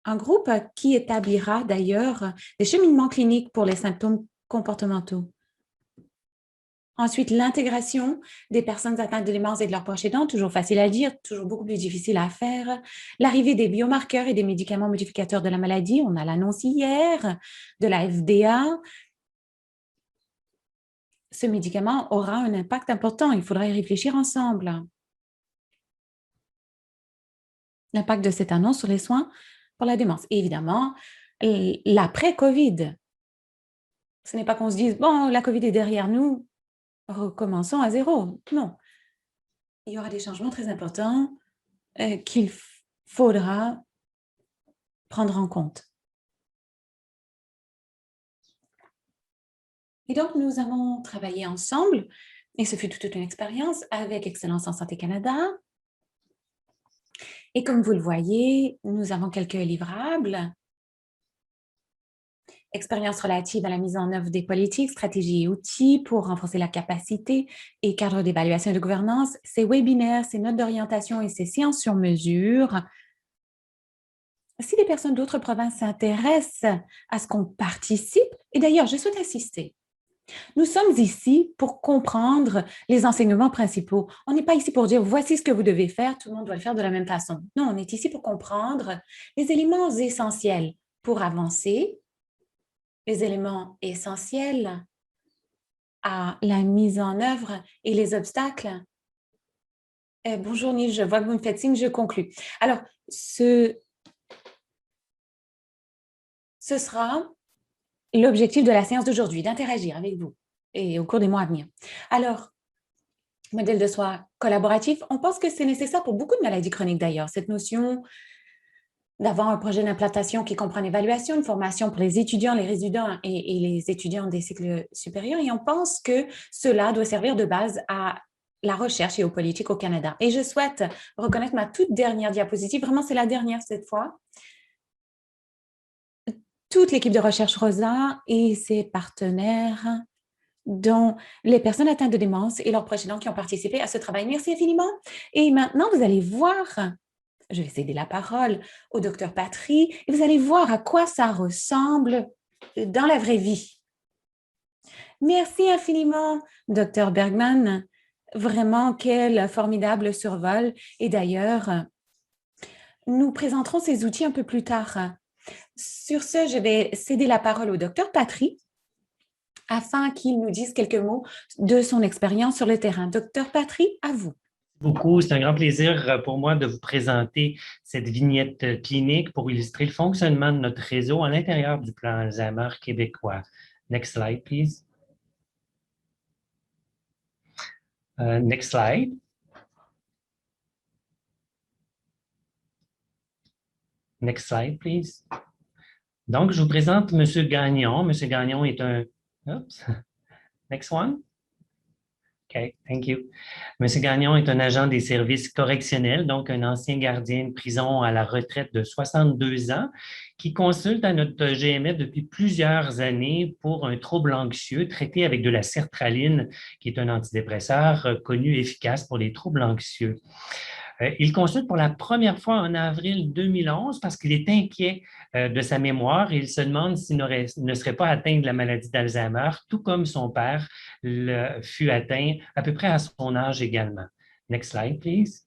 un groupe qui établira d'ailleurs des cheminements cliniques pour les symptômes comportementaux. Ensuite, l'intégration des personnes atteintes de démence et de leurs proches aidants, toujours facile à dire, toujours beaucoup plus difficile à faire. L'arrivée des biomarqueurs et des médicaments modificateurs de la maladie, on a l'annonce hier de la FDA. Ce médicament aura un impact important, il faudra y réfléchir ensemble. L'impact de cette annonce sur les soins pour la démence. Et évidemment, l'après-COVID. Ce n'est pas qu'on se dise, bon, la COVID est derrière nous, recommençons à zéro. Non. Il y aura des changements très importants qu'il faudra prendre en compte. Et donc, nous avons travaillé ensemble, et ce fut toute une expérience avec Excellence en Santé Canada. Et comme vous le voyez, nous avons quelques livrables. Expérience relative à la mise en œuvre des politiques, stratégies et outils pour renforcer la capacité et cadre d'évaluation et de gouvernance, ces webinaires, ces notes d'orientation et ces séances sur mesure. Si les personnes d'autres provinces s'intéressent à ce qu'on participe, et d'ailleurs, je souhaite insister, nous sommes ici pour comprendre les enseignements principaux. On n'est pas ici pour dire, voici ce que vous devez faire, tout le monde doit le faire de la même façon. Non, on est ici pour comprendre les éléments essentiels pour avancer, les éléments essentiels à la mise en œuvre et les obstacles. Bonjour Nils, je vois que vous me faites signe, je conclus. Alors, ce sera l'objectif de la séance d'aujourd'hui, d'interagir avec vous et au cours des mois à venir. Alors, modèle de soins collaboratif, on pense que c'est nécessaire pour beaucoup de maladies chroniques d'ailleurs, cette notion d'avoir un projet d'implantation qui comprend une évaluation, une formation pour les étudiants, les résidents et les étudiants des cycles supérieurs. Et on pense que cela doit servir de base à la recherche et aux politiques au Canada. Et je souhaite reconnaître ma toute dernière diapositive. Vraiment, c'est la dernière cette fois. Toute l'équipe de recherche Rosa et ses partenaires, dont les personnes atteintes de démence et leurs proches aidants qui ont participé à ce travail. Merci infiniment. Et maintenant, vous allez voir, je vais céder la parole au Dr Patry, et vous allez voir à quoi ça ressemble dans la vraie vie. Merci infiniment, Dr Bergman. Vraiment, quel formidable survol. Et d'ailleurs, nous présenterons ces outils un peu plus tard. Sur ce, je vais céder la parole au Dr Patry afin qu'il nous dise quelques mots de son expérience sur le terrain. Dr Patry, à vous. Beaucoup. C'est un grand plaisir pour moi de vous présenter cette vignette clinique pour illustrer le fonctionnement de notre réseau à l'intérieur du plan Alzheimer québécois. Next slide, please. Next slide. Next slide, please. Donc, je vous présente M. Gagnon. M. Gagnon est un... Oops. Next one. OK, thank you. M. Gagnon est un agent des services correctionnels, donc un ancien gardien de prison à la retraite de 62 ans, qui consulte à notre GMF depuis plusieurs années pour un trouble anxieux traité avec de la sertraline, qui est un antidépresseur connu et efficace pour les troubles anxieux. Il consulte pour la première fois en avril 2011 parce qu'il est inquiet de sa mémoire et il se demande s'il ne serait pas atteint de la maladie d'Alzheimer, tout comme son père fut atteint à peu près à son âge également. Next slide, please.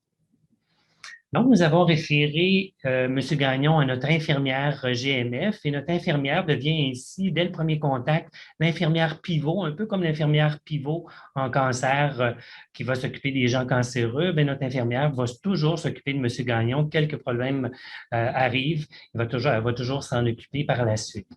Donc, nous avons référé M. Gagnon à notre infirmière GMF et notre infirmière devient ainsi, dès le premier contact, l'infirmière pivot, un peu comme l'infirmière pivot en cancer qui va s'occuper des gens cancéreux. Bien, notre infirmière va toujours s'occuper de M. Gagnon. Quelques problèmes arrivent, elle va toujours s'en occuper par la suite.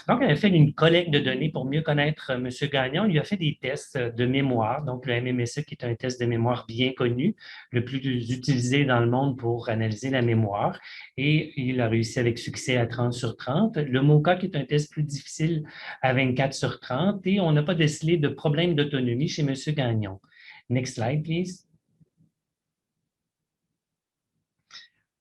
Donc, elle a fait une collecte de données pour mieux connaître M. Gagnon. Il lui a fait des tests de mémoire, donc le MMSE qui est un test de mémoire bien connu, le plus utilisé dans le monde pour analyser la mémoire. Et il a réussi avec succès à 30 sur 30. Le MoCA qui est un test plus difficile à 24 sur 30. Et on n'a pas décelé de problème d'autonomie chez M. Gagnon. Next slide, please.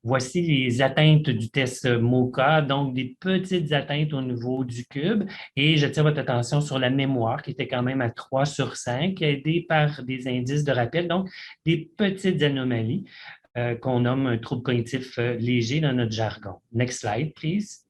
Voici les atteintes du test MoCA, donc des petites atteintes au niveau du cube. Et j'attire votre attention sur la mémoire qui était quand même à 3 sur 5, aidée par des indices de rappel, donc des petites anomalies qu'on nomme un trouble cognitif léger dans notre jargon. Next slide, please.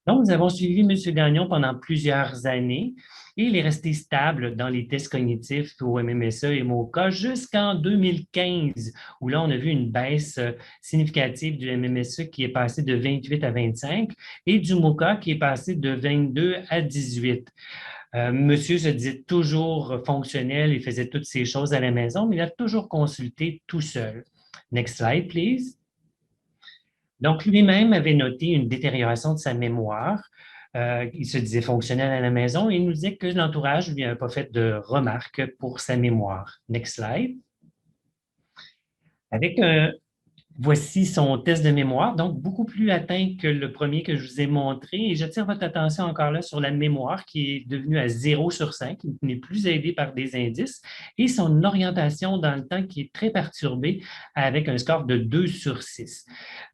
Donc, nous avons suivi M. Gagnon pendant plusieurs années et il est resté stable dans les tests cognitifs au MMSE et MoCA jusqu'en 2015, où là, on a vu une baisse significative du MMSE qui est passé de 28 à 25 et du MoCA qui est passé de 22 à 18. Monsieur se disait toujours fonctionnel et faisait toutes ces choses à la maison, mais il a toujours consulté tout seul. Next slide, please. Donc, lui-même avait noté une détérioration de sa mémoire. Il se disait fonctionnel à la maison et il nous disait que l'entourage ne lui avait pas fait de remarques pour sa mémoire. Next slide. Voici son test de mémoire, donc beaucoup plus atteint que le premier que je vous ai montré. Et j'attire votre attention encore là sur la mémoire qui est devenue à 0 sur 5, qui n'est plus aidée par des indices, et son orientation dans le temps qui est très perturbée avec un score de 2 sur 6.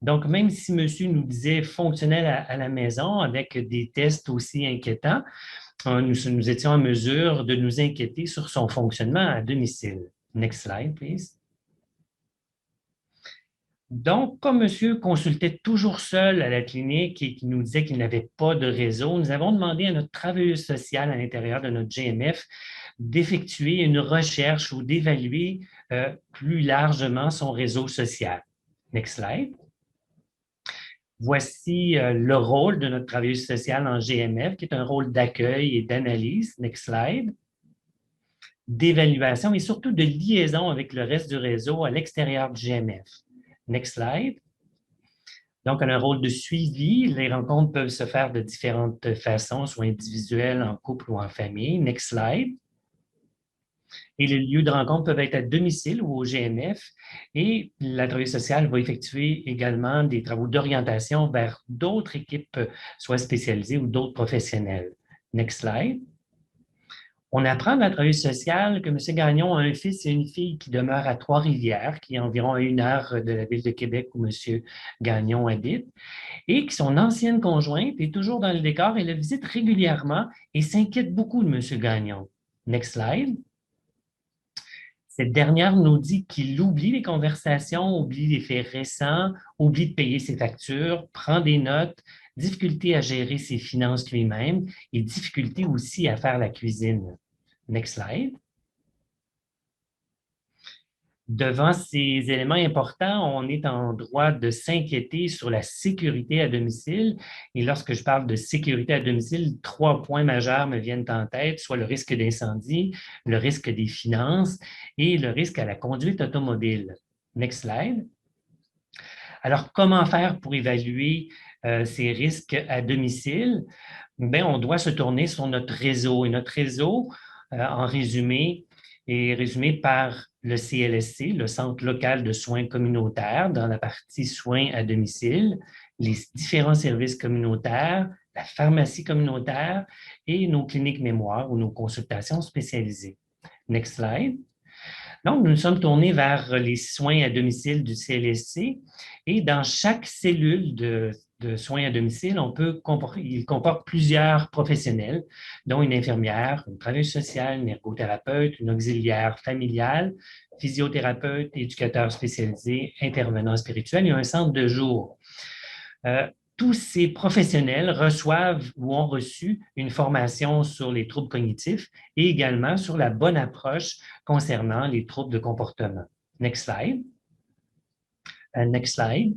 Donc, même si monsieur nous disait fonctionnel à la maison avec des tests aussi inquiétants, nous étions en mesure de nous inquiéter sur son fonctionnement à domicile. Next slide, please. Donc, comme monsieur consultait toujours seul à la clinique et qui nous disait qu'il n'avait pas de réseau, nous avons demandé à notre travailleuse sociale à l'intérieur de notre GMF d'effectuer une recherche ou d'évaluer plus largement son réseau social. Next slide. Voici le rôle de notre travailleuse sociale en GMF, qui est un rôle d'accueil et d'analyse. Next slide. D'évaluation et surtout de liaison avec le reste du réseau à l'extérieur du GMF. Next slide. Donc, elle a un rôle de suivi. Les rencontres peuvent se faire de différentes façons, soit individuelles, en couple ou en famille. Next slide. Et les lieux de rencontre peuvent être à domicile ou au GMF. Et la travailleuse sociale va effectuer également des travaux d'orientation vers d'autres équipes, soit spécialisées ou d'autres professionnels. Next slide. On apprend de la travailleuse sociale que M. Gagnon a un fils et une fille qui demeurent à Trois-Rivières, qui est environ à 1 heure de la ville de Québec où M. Gagnon habite, et que son ancienne conjointe est toujours dans le décor et le visite régulièrement et s'inquiète beaucoup de M. Gagnon. Next slide. Cette dernière nous dit qu'il oublie les conversations, oublie les faits récents, oublie de payer ses factures, prend des notes, difficulté à gérer ses finances lui-même et difficulté aussi à faire la cuisine. Next slide. Devant ces éléments importants, on est en droit de s'inquiéter sur la sécurité à domicile. Et lorsque je parle de sécurité à domicile, 3 points majeurs me viennent en tête, soit le risque d'incendie, le risque des finances et le risque à la conduite automobile. Next slide. Alors, comment faire pour évaluer ces risques à domicile? Bien, on doit se tourner sur notre réseau. Et notre réseau, en résumé, est résumé par le CLSC, le Centre local de soins communautaires, dans la partie soins à domicile, les différents services communautaires, la pharmacie communautaire et nos cliniques mémoire ou nos consultations spécialisées. Next slide. Donc, nous nous sommes tournés vers les soins à domicile du CLSC et dans chaque cellule de soins à domicile, il comporte plusieurs professionnels, dont une infirmière, une travailleuse sociale, une ergothérapeute, une auxiliaire familiale, physiothérapeute, éducateur spécialisé, intervenant spirituel et un centre de jour. Tous ces professionnels reçoivent ou ont reçu une formation sur les troubles cognitifs et également sur la bonne approche concernant les troubles de comportement. Next slide. Next slide.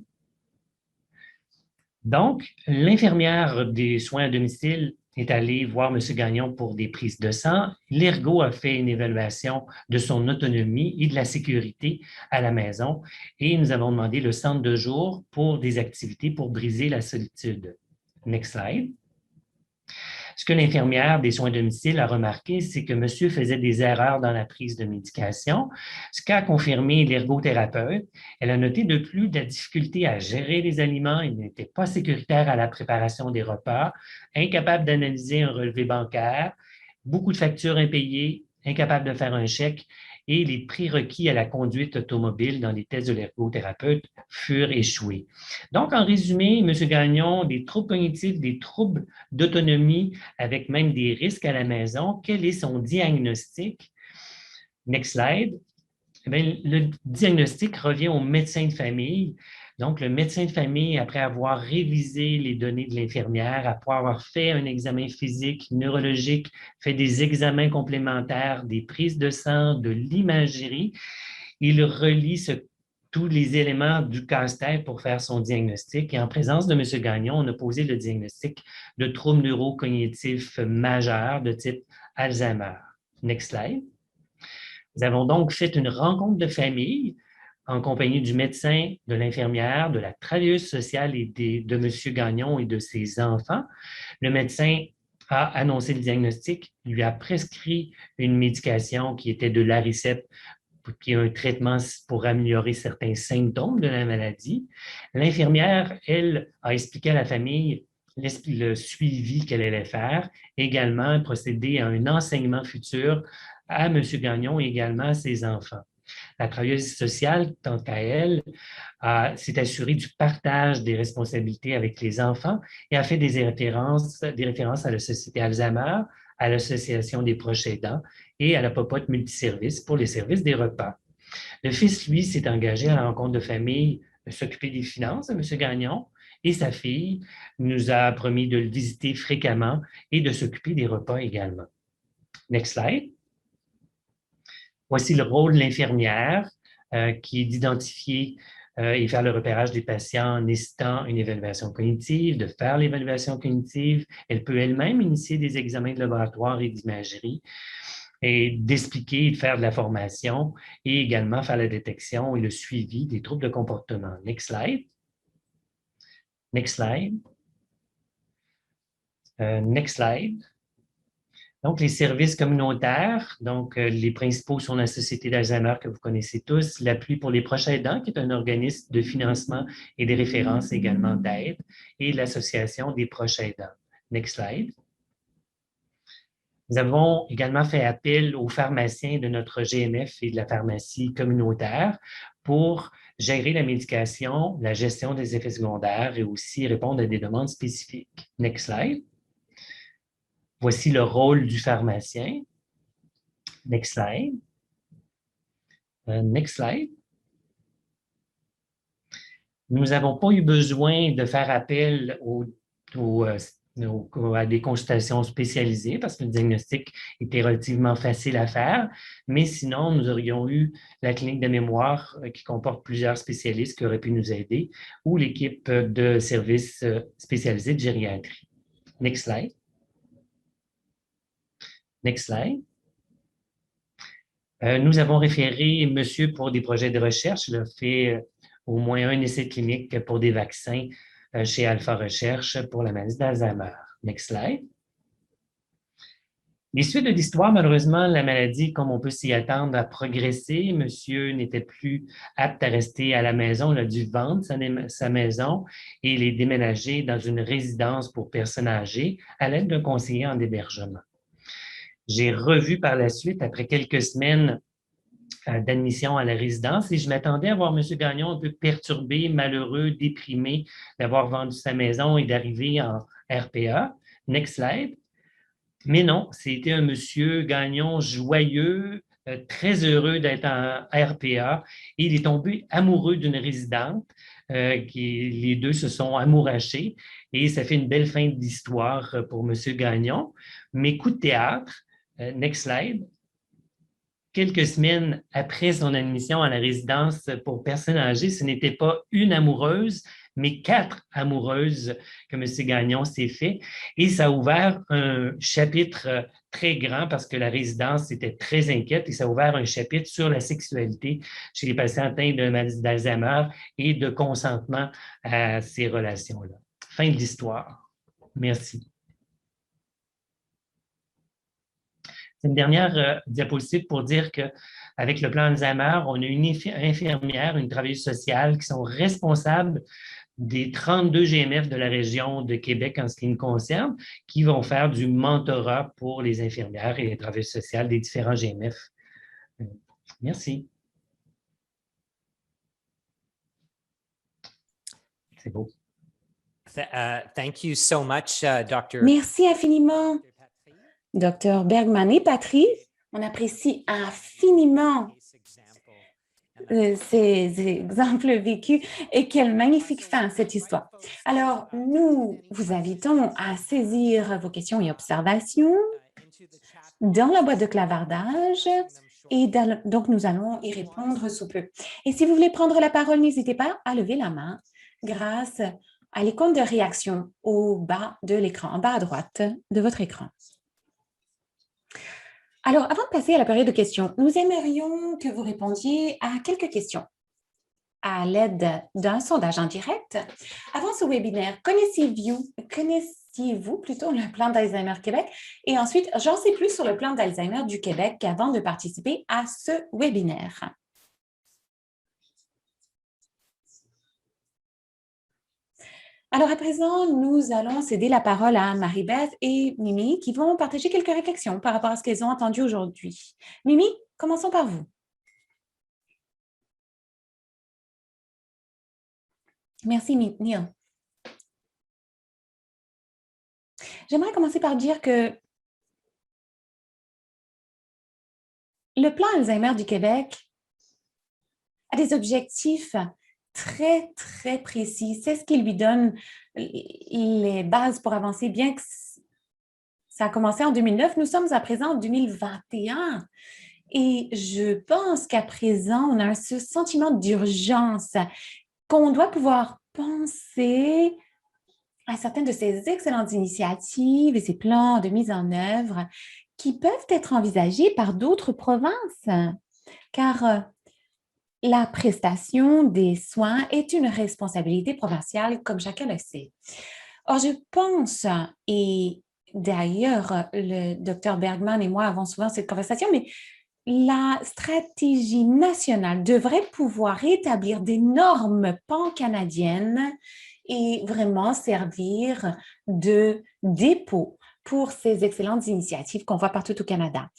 Donc, l'infirmière des soins à domicile est allée voir M. Gagnon pour des prises de sang. L'ergo a fait une évaluation de son autonomie et de la sécurité à la maison et nous avons demandé le centre de jour pour des activités pour briser la solitude. Next slide. Ce que l'infirmière des soins à domicile a remarqué, c'est que monsieur faisait des erreurs dans la prise de médication, ce qu'a confirmé l'ergothérapeute. Elle a noté de plus de la difficulté à gérer les aliments, il n'était pas sécuritaire à la préparation des repas, incapable d'analyser un relevé bancaire, beaucoup de factures impayées, incapable de faire un chèque et les prérequis à la conduite automobile dans les tests de l'ergothérapeute furent échoués. Donc, en résumé, M. Gagnon, des troubles cognitifs, des troubles d'autonomie avec même des risques à la maison. Quel est son diagnostic? Next slide. Bien, le diagnostic revient au médecin de famille. Donc, le médecin de famille, après avoir révisé les données de l'infirmière, après avoir fait un examen physique, neurologique, fait des examens complémentaires, des prises de sang, de l'imagerie, il relie tous les éléments du casse-tête pour faire son diagnostic. Et en présence de M. Gagnon, on a posé le diagnostic de troubles neurocognitifs majeurs de type Alzheimer. Next slide. Nous avons donc fait une rencontre de famille en compagnie du médecin, de l'infirmière, de la travailleuse sociale et de M. Gagnon et de ses enfants. Le médecin a annoncé le diagnostic, lui a prescrit une médication qui était de l'Aricept, qui est un traitement pour améliorer certains symptômes de la maladie. L'infirmière, elle, a expliqué à la famille le suivi qu'elle allait faire, également procéder à un enseignement futur à M. Gagnon et également à ses enfants. La travailleuse sociale, quant à elle, s'est assurée du partage des responsabilités avec les enfants et a fait des références à la Société Alzheimer, à l'Association des proches aidants et à la popote multiservice pour les services des repas. Le fils, lui, s'est engagé à la rencontre de famille de s'occuper des finances de M. Gagnon et sa fille nous a promis de le visiter fréquemment et de s'occuper des repas également. Next slide. Voici le rôle de l'infirmière qui est d'identifier et faire le repérage des patients nécessitant une évaluation cognitive, de faire l'évaluation cognitive. Elle peut elle-même initier des examens de laboratoire et d'imagerie et d'expliquer et de faire de la formation et également faire la détection et le suivi des troubles de comportement. Next slide. Next slide. Next slide. Donc, les services communautaires, donc les principaux sont la Société d'Alzheimer que vous connaissez tous, l'Appui pour les proches aidants, qui est un organisme de financement et des références également d'aide, et l'Association des proches aidants. Next slide. Nous avons également fait appel aux pharmaciens de notre GMF et de la pharmacie communautaire pour gérer la médication, la gestion des effets secondaires et aussi répondre à des demandes spécifiques. Next slide. Voici le rôle du pharmacien. Next slide. Next slide. Nous n'avons pas eu besoin de faire appel à des consultations spécialisées parce que le diagnostic était relativement facile à faire, mais sinon, nous aurions eu la clinique de mémoire qui comporte plusieurs spécialistes qui auraient pu nous aider ou l'équipe de services spécialisés de gériatrie. Next slide. Next slide. Nous avons référé monsieur pour des projets de recherche. Il a fait au moins un essai clinique pour des vaccins chez Alpha Recherche pour la maladie d'Alzheimer. Next slide. Les suites de l'histoire, malheureusement, la maladie, comme on peut s'y attendre, a progressé. Monsieur n'était plus apte à rester à la maison. Il a dû vendre sa maison et il est déménagé dans une résidence pour personnes âgées à l'aide d'un conseiller en hébergement. J'ai revu par la suite, après quelques semaines d'admission à la résidence, et je m'attendais à voir M. Gagnon un peu perturbé, malheureux, déprimé d'avoir vendu sa maison et d'arriver en RPA. Next slide. Mais non, c'était un monsieur Gagnon joyeux, très heureux d'être en RPA, et il est tombé amoureux d'une résidente. Les deux se sont amourachés, et ça fait une belle fin d'histoire pour M. Gagnon. Mais coup de théâtre, next slide. Quelques semaines après son admission à la résidence pour personnes âgées, ce n'était pas une amoureuse, mais 4 amoureuses que M. Gagnon s'est fait. Et ça a ouvert un chapitre très grand parce que la résidence était très inquiète et ça a ouvert un chapitre sur la sexualité chez les patients atteints de maladie d'Alzheimer et de consentement à ces relations-là. Fin de l'histoire. Merci. C'est une dernière diapositive pour dire qu'avec le plan Alzheimer, on a une infirmière, une travailleuse sociale qui sont responsables des 32 GMF de la région de Québec en ce qui nous concerne, qui vont faire du mentorat pour les infirmières et les travailleuses sociales des différents GMF Merci. C'est beau. Thank you so much, Dr. Merci infiniment, Dr. Bergman et Patry. On apprécie infiniment ces exemples vécus et quelle magnifique fin cette histoire. Alors, nous vous invitons à saisir vos questions et observations dans la boîte de clavardage et donc nous allons y répondre sous peu. Et si vous voulez prendre la parole, n'hésitez pas à lever la main grâce à l'icône de réaction au bas de l'écran, en bas à droite de votre écran. Alors, avant de passer à la période de questions, nous aimerions que vous répondiez à quelques questions à l'aide d'un sondage en direct. Avant ce webinaire, connaissiez-vous plutôt le plan d'Alzheimer Québec? Et ensuite, j'en sais plus sur le plan d'Alzheimer du Québec avant de participer à ce webinaire. Alors, à présent, nous allons céder la parole à Marie-Beth et Mimi qui vont partager quelques réflexions par rapport à ce qu'elles ont entendu aujourd'hui. Mimi, commençons par vous. Merci, Neil. J'aimerais commencer par dire que le plan Alzheimer du Québec a des objectifs très, très précis. C'est ce qui lui donne les bases pour avancer, bien que ça a commencé en 2009. Nous sommes à présent en 2021. Et je pense qu'à présent, on a ce sentiment d'urgence qu'on doit pouvoir penser à certaines de ces excellentes initiatives et ces plans de mise en œuvre qui peuvent être envisagés par d'autres provinces, car la prestation des soins est une responsabilité provinciale, comme chacun le sait. Or, je pense, et d'ailleurs, le Dr Bergman et moi avons souvent cette conversation, mais la stratégie nationale devrait pouvoir établir des normes pan-canadiennes et vraiment servir de dépôt pour ces excellentes initiatives qu'on voit partout au Canada.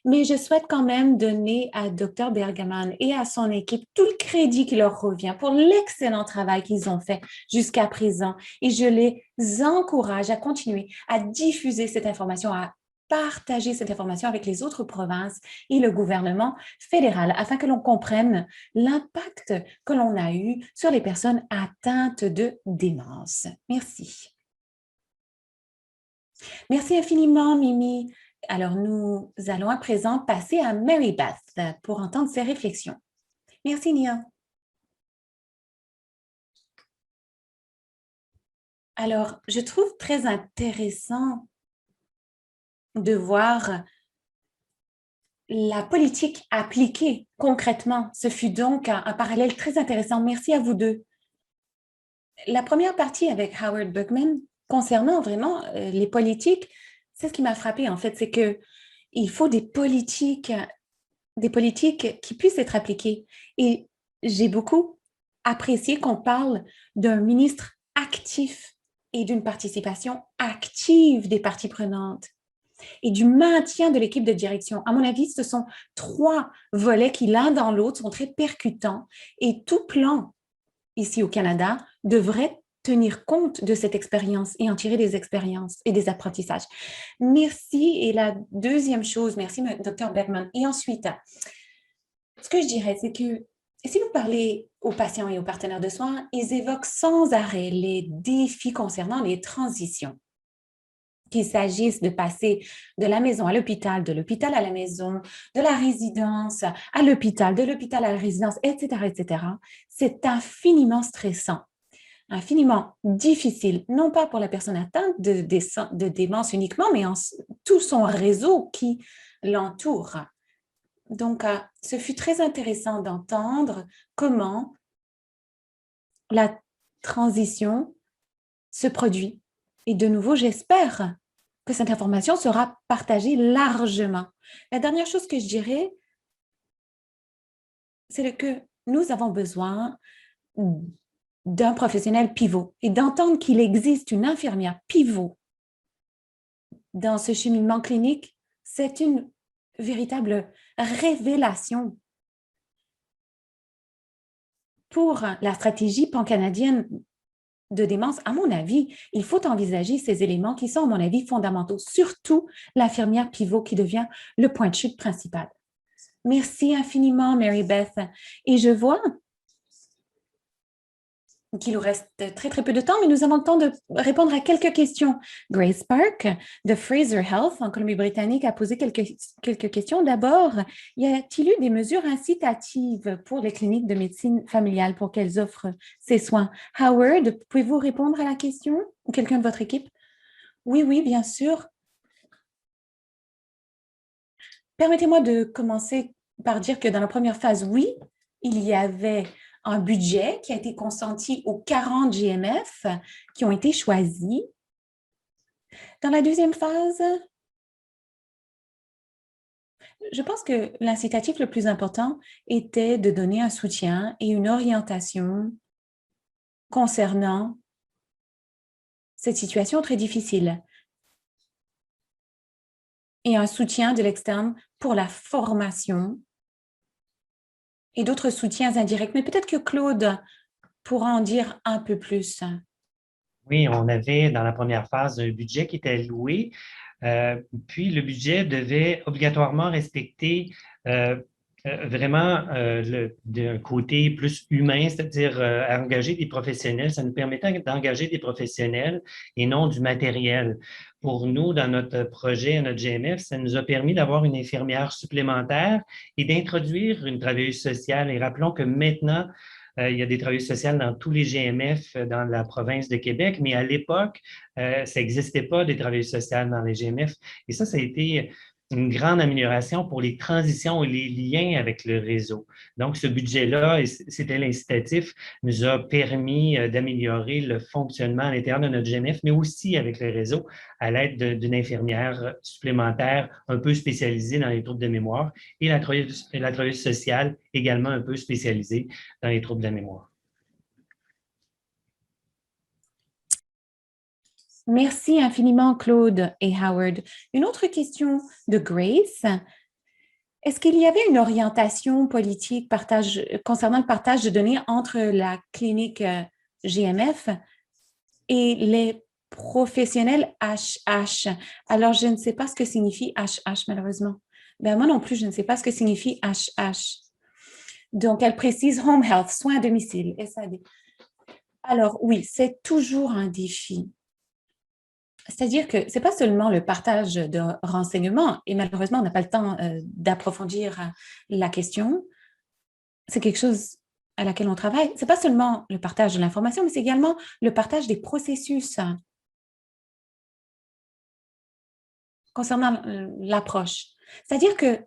Mais je souhaite quand même donner à Dr Bergman et à son équipe tout le crédit qui leur revient pour l'excellent travail qu'ils ont fait jusqu'à présent. Et je les encourage à continuer à diffuser cette information, à partager cette information avec les autres provinces et le gouvernement fédéral afin que l'on comprenne l'impact que l'on a eu sur les personnes atteintes de démence. Merci. Merci infiniment, Mimi. Alors, nous allons à présent passer à Mary Beth pour entendre ses réflexions. Merci, Nia. Alors, je trouve très intéressant de voir la politique appliquée concrètement. Ce fut donc un parallèle très intéressant. Merci à vous deux. La première partie avec Howard Bergman, concernant vraiment les politiques, c'est ce qui m'a frappé en fait, c'est qu'il faut des politiques qui puissent être appliquées. Et j'ai beaucoup apprécié qu'on parle d'un ministre actif et d'une participation active des parties prenantes et du maintien de l'équipe de direction. À mon avis, ce sont trois volets qui, l'un dans l'autre, sont très percutants et tout plan ici au Canada devrait tenir compte de cette expérience et en tirer des expériences et des apprentissages. Merci. Et la deuxième chose, merci, Dr Bergman. Et ensuite, ce que je dirais, c'est que si vous parlez aux patients et aux partenaires de soins, ils évoquent sans arrêt les défis concernant les transitions. Qu'il s'agisse de passer de la maison à l'hôpital, de l'hôpital à la maison, de la résidence à l'hôpital, de l'hôpital à la résidence, etc., etc., c'est infiniment stressant, infiniment difficile, non pas pour la personne atteinte de démence uniquement, mais tout son réseau qui l'entoure. Donc, ce fut très intéressant d'entendre comment la transition se produit. Et de nouveau, j'espère que cette information sera partagée largement. La dernière chose que je dirais, c'est que nous avons besoin d'un professionnel pivot et d'entendre qu'il existe une infirmière pivot dans ce cheminement clinique, c'est une véritable révélation pour la stratégie pan-canadienne de démence, à mon avis, il faut envisager ces éléments qui sont, à mon avis, fondamentaux, surtout l'infirmière pivot qui devient le point de chute principal. Merci infiniment, Mary Beth. Et je vois qu'il nous reste très, très peu de temps, mais nous avons le temps de répondre à quelques questions. Grace Park de Fraser Health en Colombie-Britannique a posé quelques questions. D'abord, y a-t-il eu des mesures incitatives pour les cliniques de médecine familiale pour qu'elles offrent ces soins? Howard, pouvez-vous répondre à la question? Ou quelqu'un de votre équipe? Oui, oui, bien sûr. Permettez-moi de commencer par dire que dans la première phase, oui, il y avait un budget qui a été consenti aux 40 GMF qui ont été choisis. Dans la deuxième phase, je pense que l'incitatif le plus important était de donner un soutien et une orientation concernant cette situation très difficile et un soutien de l'externe pour la formation et d'autres soutiens indirects. Mais peut-être que Claude pourra en dire un peu plus. Oui, on avait dans la première phase un budget qui était alloué, puis le budget devait obligatoirement respecter vraiment d'un côté plus humain, c'est-à-dire engager des professionnels. Ça nous permettait d'engager des professionnels et non du matériel. Pour nous, dans notre projet, notre GMF, ça nous a permis d'avoir une infirmière supplémentaire et d'introduire une travailleuse sociale. Et rappelons que maintenant, il y a des travailleuses sociales dans tous les GMF dans la province de Québec, mais à l'époque, ça n'existait pas des travailleuses sociales dans les GMF. Et ça a été une grande amélioration pour les transitions et les liens avec le réseau. Donc, ce budget-là, c'était l'incitatif, nous a permis d'améliorer le fonctionnement à l'intérieur de notre GMF, mais aussi avec le réseau, à l'aide d'une infirmière supplémentaire un peu spécialisée dans les troubles de mémoire et la travailleuse sociale également un peu spécialisée dans les troubles de la mémoire. Merci infiniment, Claude et Howard. Une autre question de Grace. Est-ce qu'il y avait une orientation politique concernant le partage de données entre la clinique GMF et les professionnels HH? Alors, je ne sais pas ce que signifie HH, malheureusement. Ben, moi non plus, je ne sais pas ce que signifie HH. Donc, elle précise Home Health, soins à domicile, SAD. Alors, oui, c'est toujours un défi. C'est-à-dire que ce n'est pas seulement le partage de renseignements, et malheureusement, on n'a pas le temps d'approfondir la question. C'est quelque chose à laquelle on travaille. Ce n'est pas seulement le partage de l'information, mais c'est également le partage des processus concernant l'approche. C'est-à-dire que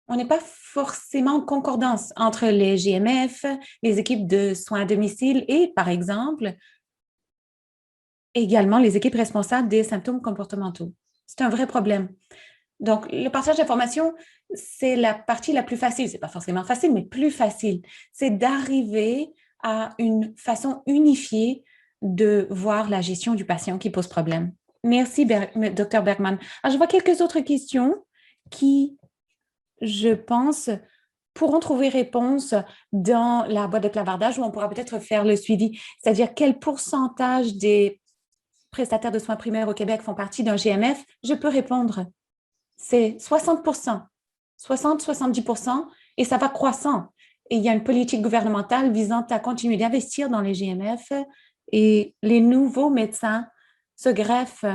on n'est pas forcément en concordance entre les GMF, les équipes de soins à domicile et, par exemple, également les équipes responsables des symptômes comportementaux. C'est un vrai problème. Donc, le partage d'informations, c'est la partie la plus facile. Ce n'est pas forcément facile, mais plus facile. C'est d'arriver à une façon unifiée de voir la gestion du patient qui pose problème. Merci, Dr. Bergman. Alors, je vois quelques autres questions qui, je pense, pourront trouver réponse dans la boîte de clavardage où on pourra peut-être faire le suivi. C'est-à-dire quel pourcentage des prestataires de soins primaires au Québec font partie d'un GMF, je peux répondre. C'est 60%, 60-70%, et ça va croissant. Et il y a une politique gouvernementale visant à continuer d'investir dans les GMF et les nouveaux médecins se greffent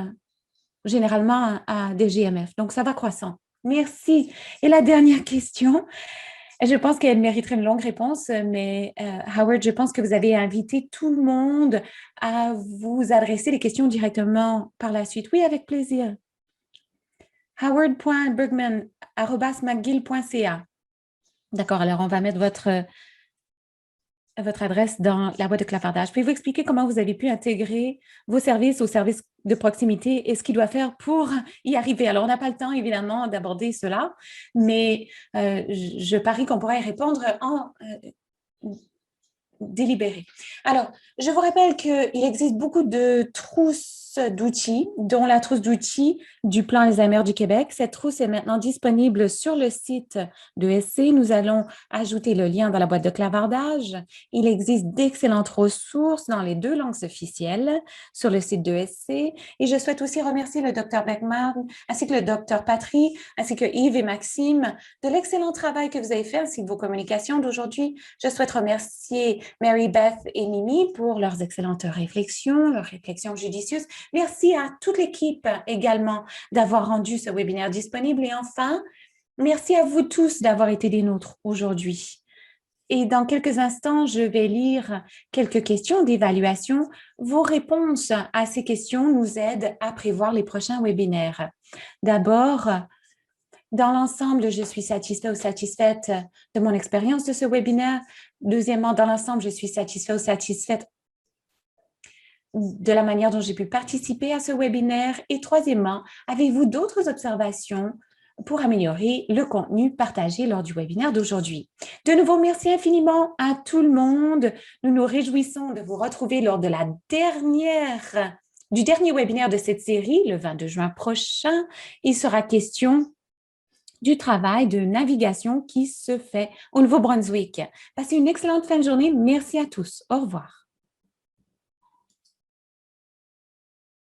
généralement à des GMF. Donc, ça va croissant. Merci. Et la dernière question, je pense qu'elle mériterait une longue réponse, mais Howard, je pense que vous avez invité tout le monde à vous adresser les questions directement par la suite. Oui, avec plaisir. howard.bergman@mcgill.ca. D'accord, alors on va mettre votre adresse dans la boîte de clavardage. Pouvez-vous expliquer comment vous avez pu intégrer vos services aux services de proximité et ce qu'il doit faire pour y arriver? Alors, on n'a pas le temps, évidemment, d'aborder cela, mais je parie qu'on pourra y répondre en délibéré. Alors, je vous rappelle qu'il existe beaucoup de trousses d'outils, dont la trousse d'outils du plan Alzheimer du Québec. Cette trousse est maintenant disponible sur le site de SC. Nous allons ajouter le lien dans la boîte de clavardage. Il existe d'excellentes ressources dans les 2 langues officielles sur le site de SC. Et je souhaite aussi remercier le Dr Beckman, ainsi que le Dr Patry, ainsi que Yves et Maxime, de l'excellent travail que vous avez fait, ainsi que vos communications d'aujourd'hui. Je souhaite remercier Mary Beth et Mimi pour leurs excellentes réflexions, leurs réflexions judicieuses. Merci à toute l'équipe également d'avoir rendu ce webinaire disponible. Et enfin, merci à vous tous d'avoir été des nôtres aujourd'hui. Et dans quelques instants, je vais lire quelques questions d'évaluation. Vos réponses à ces questions nous aident à prévoir les prochains webinaires. D'abord, dans l'ensemble, je suis satisfait ou satisfaite de mon expérience de ce webinaire. Deuxièmement, dans l'ensemble, je suis satisfait ou satisfaite de la manière dont j'ai pu participer à ce webinaire. Et troisièmement, avez-vous d'autres observations pour améliorer le contenu partagé lors du webinaire d'aujourd'hui? De nouveau, merci infiniment à tout le monde. Nous nous réjouissons de vous retrouver lors de du dernier webinaire de cette série, le 22 juin prochain. Il sera question du travail de navigation qui se fait au Nouveau-Brunswick. Passez une excellente fin de journée. Merci à tous. Au revoir.